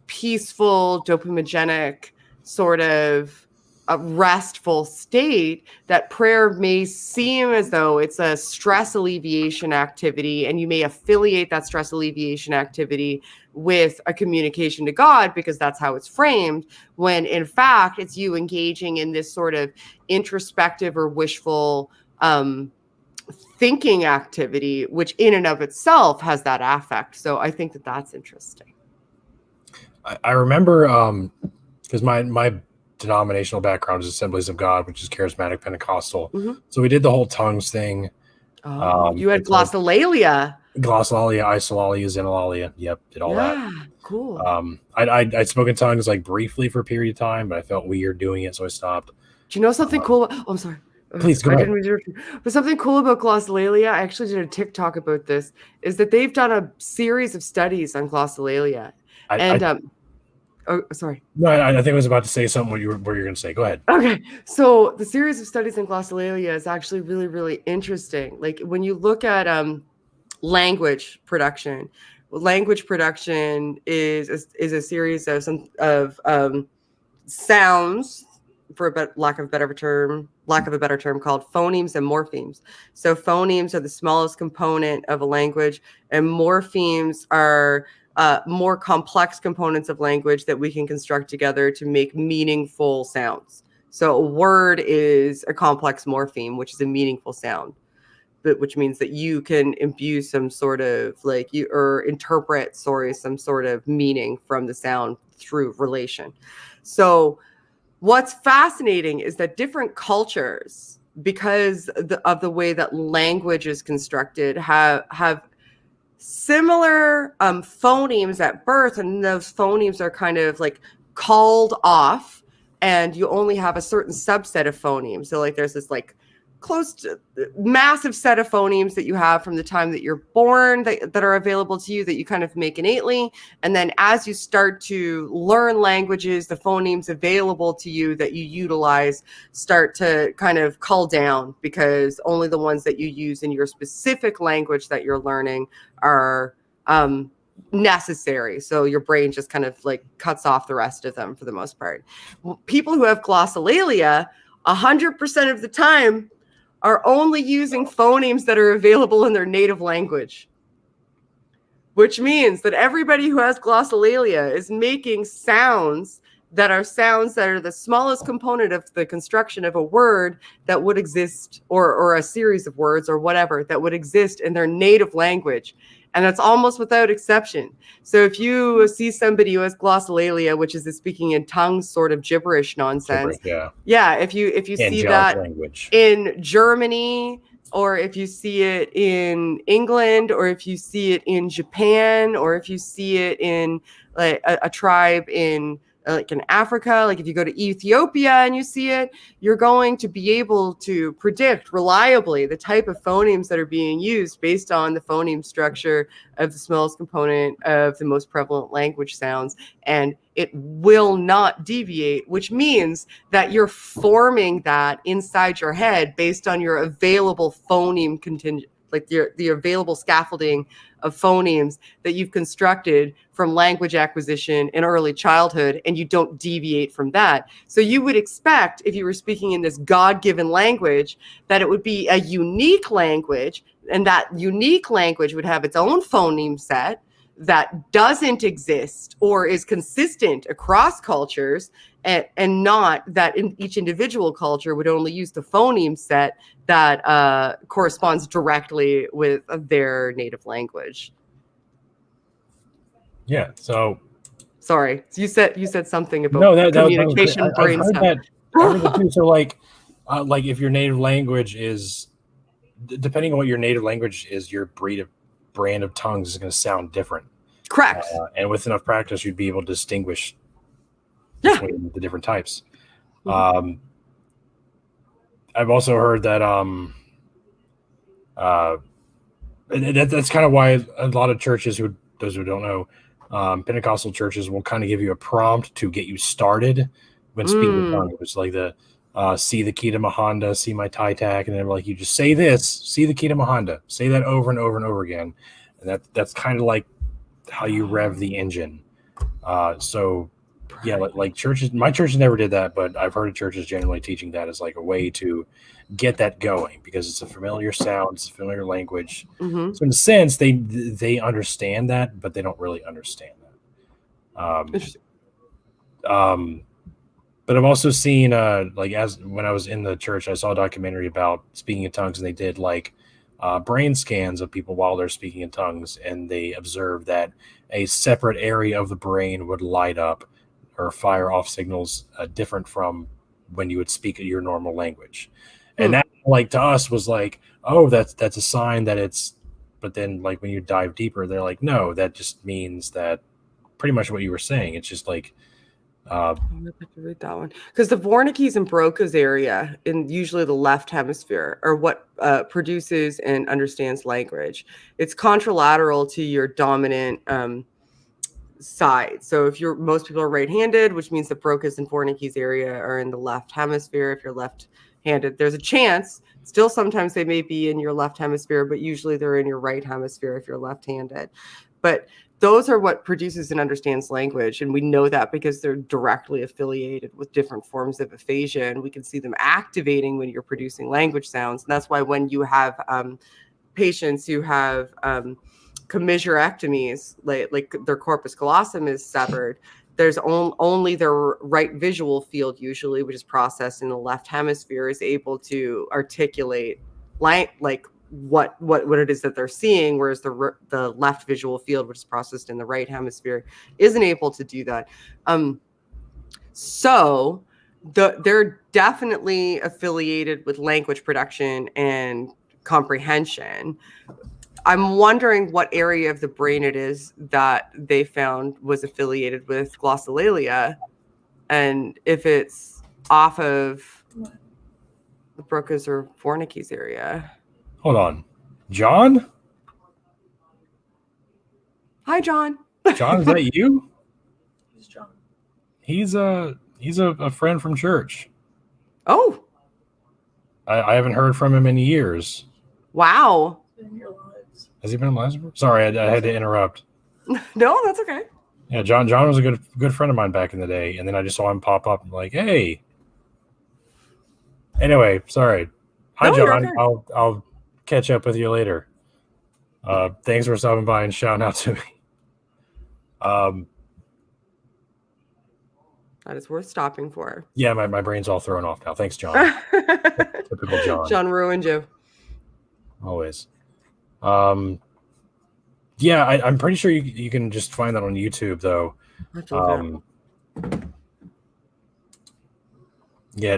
peaceful, dopamigenic, sort of a restful state, that prayer may seem as though it's a stress alleviation activity, and you may affiliate that stress alleviation activity with a communication to God because that's how it's framed, when in fact it's you engaging in this sort of introspective or wishful thinking activity, which in and of itself has that affect. So I think that that's interesting. I remember because my denominational background is Assemblies of God, which is charismatic Pentecostal. Mm-hmm. So we did the whole tongues thing. Oh, you had glossolalia. Glossolalia, isolalia, xenolalia. Yep, did all that. Yeah, cool. I'd spoken tongues like briefly for a period of time, but I felt weird doing it, so I stopped. Do you know something cool? Oh, I'm sorry. Please go ahead. But something cool about glossolalia, I actually did a TikTok about this, is that they've done a series of studies on glossolalia. Oh, sorry. No, I think I was about to say something what you were going to say. Go ahead. Okay. So the series of studies in glossolalia is actually really, really interesting. Like when you look at language production is a series of sounds for lack of a better term, called phonemes and morphemes. So phonemes are the smallest component of a language, and morphemes are more complex components of language that we can construct together to make meaningful sounds. So a word is a complex morpheme, which is a meaningful sound, which means that you can imbue some sort of interpret some sort of meaning from the sound through relation. So what's fascinating is that different cultures, because of the way that language is constructed, have similar phonemes at birth, and those phonemes are kind of like called off, and you only have a certain subset of phonemes. So like there's this like close to massive set of phonemes that you have from the time that you're born that are available to you, that you kind of make innately. And then as you start to learn languages, the phonemes available to you that you utilize start to kind of cull down, because only the ones that you use in your specific language that you're learning are necessary. So your brain just kind of like cuts off the rest of them for the most part. People who have glossolalia 100% of the time are only using phonemes that are available in their native language, which means that everybody who has glossolalia is making sounds that are the smallest component of the construction of a word that would exist, or a series of words or whatever that would exist in their native language. And that's almost without exception. So if you see somebody who has glossolalia, which is the speaking in tongues sort of gibberish nonsense, if you see that language in Germany, or if you see it in England, or if you see it in Japan, or if you see it in like a tribe in like in Africa, like if you go to Ethiopia and you see it, you're going to be able to predict reliably the type of phonemes that are being used based on the phoneme structure of the smallest component of the most prevalent language sounds. And it will not deviate, which means that you're forming that inside your head based on your available phoneme contingent, like the available scaffolding of phonemes that you've constructed from language acquisition in early childhood, and you don't deviate from that. So you would expect, if you were speaking in this God-given language, that it would be a unique language, and that unique language would have its own phoneme set that doesn't exist or is consistent across cultures, and not that in each individual culture would only use the phoneme set that corresponds directly with their native language. Yeah. So sorry, you said something about communication brain stuff. I heard that too. So like if your native language is, depending on what your native language is, your brand of tongues is going to sound different. Correct. And with enough practice, you'd be able to distinguish between the different types. Mm-hmm. I've also heard that that's kind of why a lot of churches, those who don't know, Pentecostal churches will kind of give you a prompt to get you started when speaking in tongues. It's like the see the key to Mahanda, see my tie tack, and then like you just say this, see the key to Mahanda, say that over and over and over again, and that's kind of like how you rev the engine. So yeah, like churches, my church never did that, but I've heard of churches generally teaching that as like a way to get that going, because it's a familiar sound, it's a familiar language. Mm-hmm. So in a sense, they understand that, but they don't really understand that. But I've also seen when I was in the church, I saw a documentary about speaking in tongues, and they did like brain scans of people while they're speaking in tongues, and they observed that a separate area of the brain would light up or fire off signals different from when you would speak your normal language. And that, like, to us was like, oh, that's a sign that it's, but then like when you dive deeper, they're like, no, that just means that pretty much what you were saying. It's just like, I'm gonna have to read that one, because the Wernicke's and Broca's area in usually the left hemisphere are what produces and understands language. It's contralateral to your dominant side. So if most people are right-handed, which means the Broca's and Wernicke's area are in the left hemisphere. If you're left-handed, there's a chance. Still, sometimes they may be in your left hemisphere, but usually they're in your right hemisphere if you're left-handed. But those are what produces and understands language. And we know that because they're directly affiliated with different forms of aphasia. And we can see them activating when you're producing language sounds. And that's why when you have patients who have commissurectomies, like their corpus callosum is severed, there's only their right visual field usually, which is processed in the left hemisphere, is able to articulate like what it is that they're seeing, whereas the left visual field, which is processed in the right hemisphere, isn't able to do that. So they're definitely affiliated with language production and comprehension. I'm wondering what area of the brain it is that they found was affiliated with glossolalia, and if it's off of the Broca's or Wernicke's area. Hold on. John? Hi, John. John, is that you? Who's John? He's a friend from church. Oh. I haven't heard from him in years. Wow. In your lives. Has he been in lives? Sorry, I had to interrupt. No, that's okay. Yeah, John was a good friend of mine back in the day, and then I just saw him pop up and like, hey. Anyway, sorry. Hi, No, John. you're okay. I'll catch up with you later. Thanks for stopping by and shouting out to me. That is worth stopping for. Yeah, my brain's all thrown off now. Thanks, John. Typical John. John ruined you. Always. Yeah, I'm pretty sure you can just find that on YouTube, though. Yeah,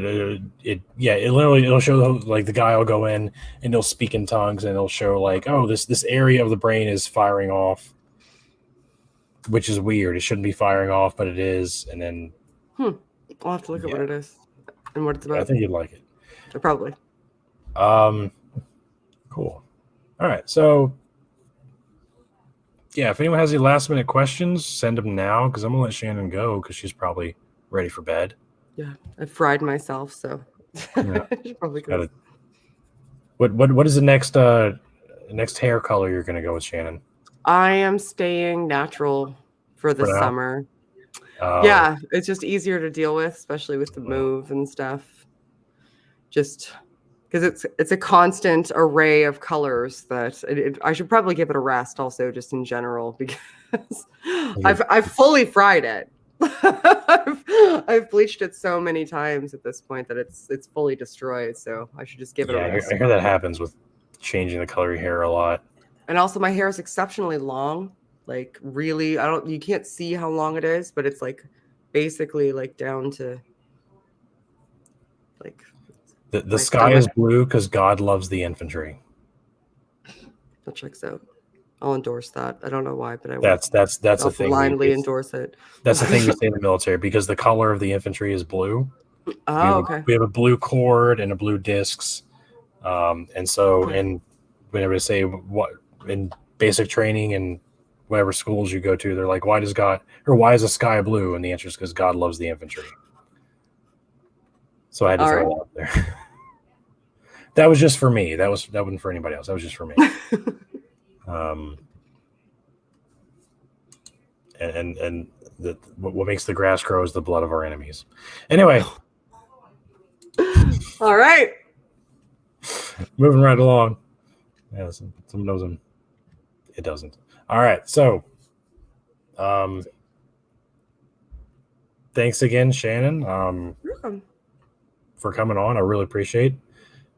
it'll show like the guy will go in and he'll speak in tongues and it'll show like, oh, this area of the brain is firing off, which is weird. It shouldn't be firing off, but it is. And then I'll have to look at what it is and what it's about. I think you'd like it. Probably. Cool. All right, so yeah, if anyone has any last minute questions, send them now because I'm gonna let Shannon go because she's probably ready for bed. Yeah, I fried myself, so Yeah. probably good. What is the next hair color you're gonna go with, Shannon? I am staying natural for the summer. Yeah, it's just easier to deal with, especially with the move and stuff. Just because it's a constant array of colors that I should probably give it a rest also, just in general, because I've fully fried it. I've bleached it so many times at this point that it's fully destroyed. So I should just give it a rest. I hear that happens with changing the color of your hair a lot. And also my hair is exceptionally long. Like really, you can't see how long it is, but it's like basically like down to like the sky is blue because God loves the infantry. That checks out. I'll endorse that. I don't know why, but I will. That's the thing. Blindly endorse it. That's the thing we say in the military because the color of the infantry is blue. Oh, okay. We have a blue cord and a blue discs, and so and whenever they say what in basic training and whatever schools you go to, they're like, why is the sky blue? And the answer is because God loves the infantry. So I had to throw it out there. That was just for me. That wasn't for anybody else. That was just for me. And what makes the grass grow is the blood of our enemies. Anyway. All right. Moving right along. Yeah, someone knows him. It doesn't. All right. So, thanks again, Shannon, for coming on. I really appreciate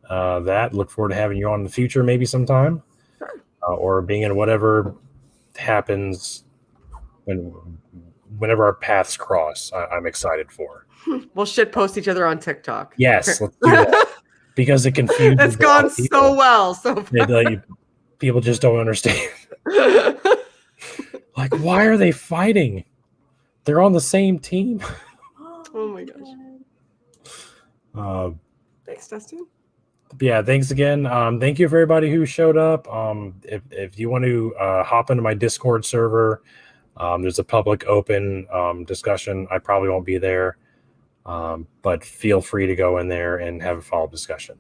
that. Look forward to having you on in the future, maybe sometime, or being in whatever happens whenever our paths cross. I'm excited for. We'll shitpost each other on TikTok. Yes, let's do that because it confuses. It's gone so well so far. People just don't understand. Like, why are they fighting? They're on the same team. Oh my gosh. Thanks, Dustin. Yeah, thanks again. Thank you for everybody who showed up. If you want to hop into my Discord server, there's a public open discussion. I probably won't be there, but feel free to go in there and have a follow-up discussion.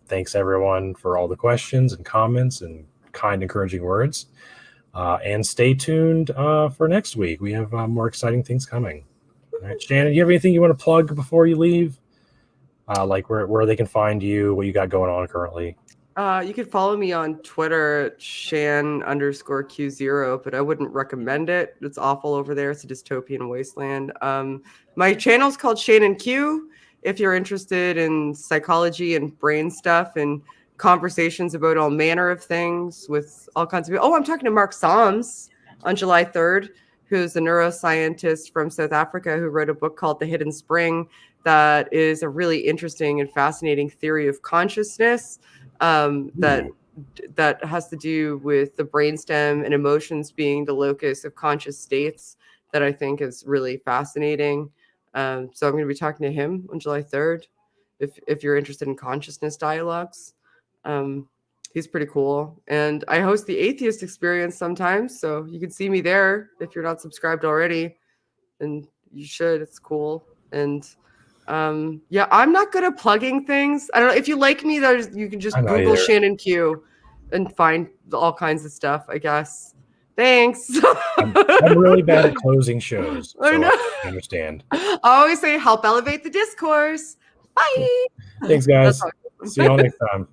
Thanks everyone for all the questions and comments and kind, encouraging words. And stay tuned for next week. We have more exciting things coming. All right, Shannon, do you have anything you want to plug before you leave? Like where they can find you, what you got going on currently? You could follow me on Twitter at Shan_Q0, but I wouldn't recommend it. It's awful over there. It's a dystopian wasteland. My channel's called ShannonQ. If you're interested in psychology and brain stuff and conversations about all manner of things with all kinds of people. Oh, I'm talking to Mark Soms on July 3rd, who's a neuroscientist from South Africa who wrote a book called The Hidden Spring that is a really interesting and fascinating theory of consciousness that has to do with the brainstem and emotions being the locus of conscious states that I think is really fascinating. So I'm going to be talking to him on July 3rd. If you're interested in consciousness dialogues, he's pretty cool. And I host the Atheist Experience sometimes, so you can see me there if you're not subscribed already, and you should. It's cool. And yeah, I'm not good at plugging things. I don't know if you like me. You can just Google ShannonQ and find all kinds of stuff, I guess. Thanks. I'm really bad at closing shows, so I understand. I always say help elevate the discourse. Bye. Thanks, guys. See you all next time.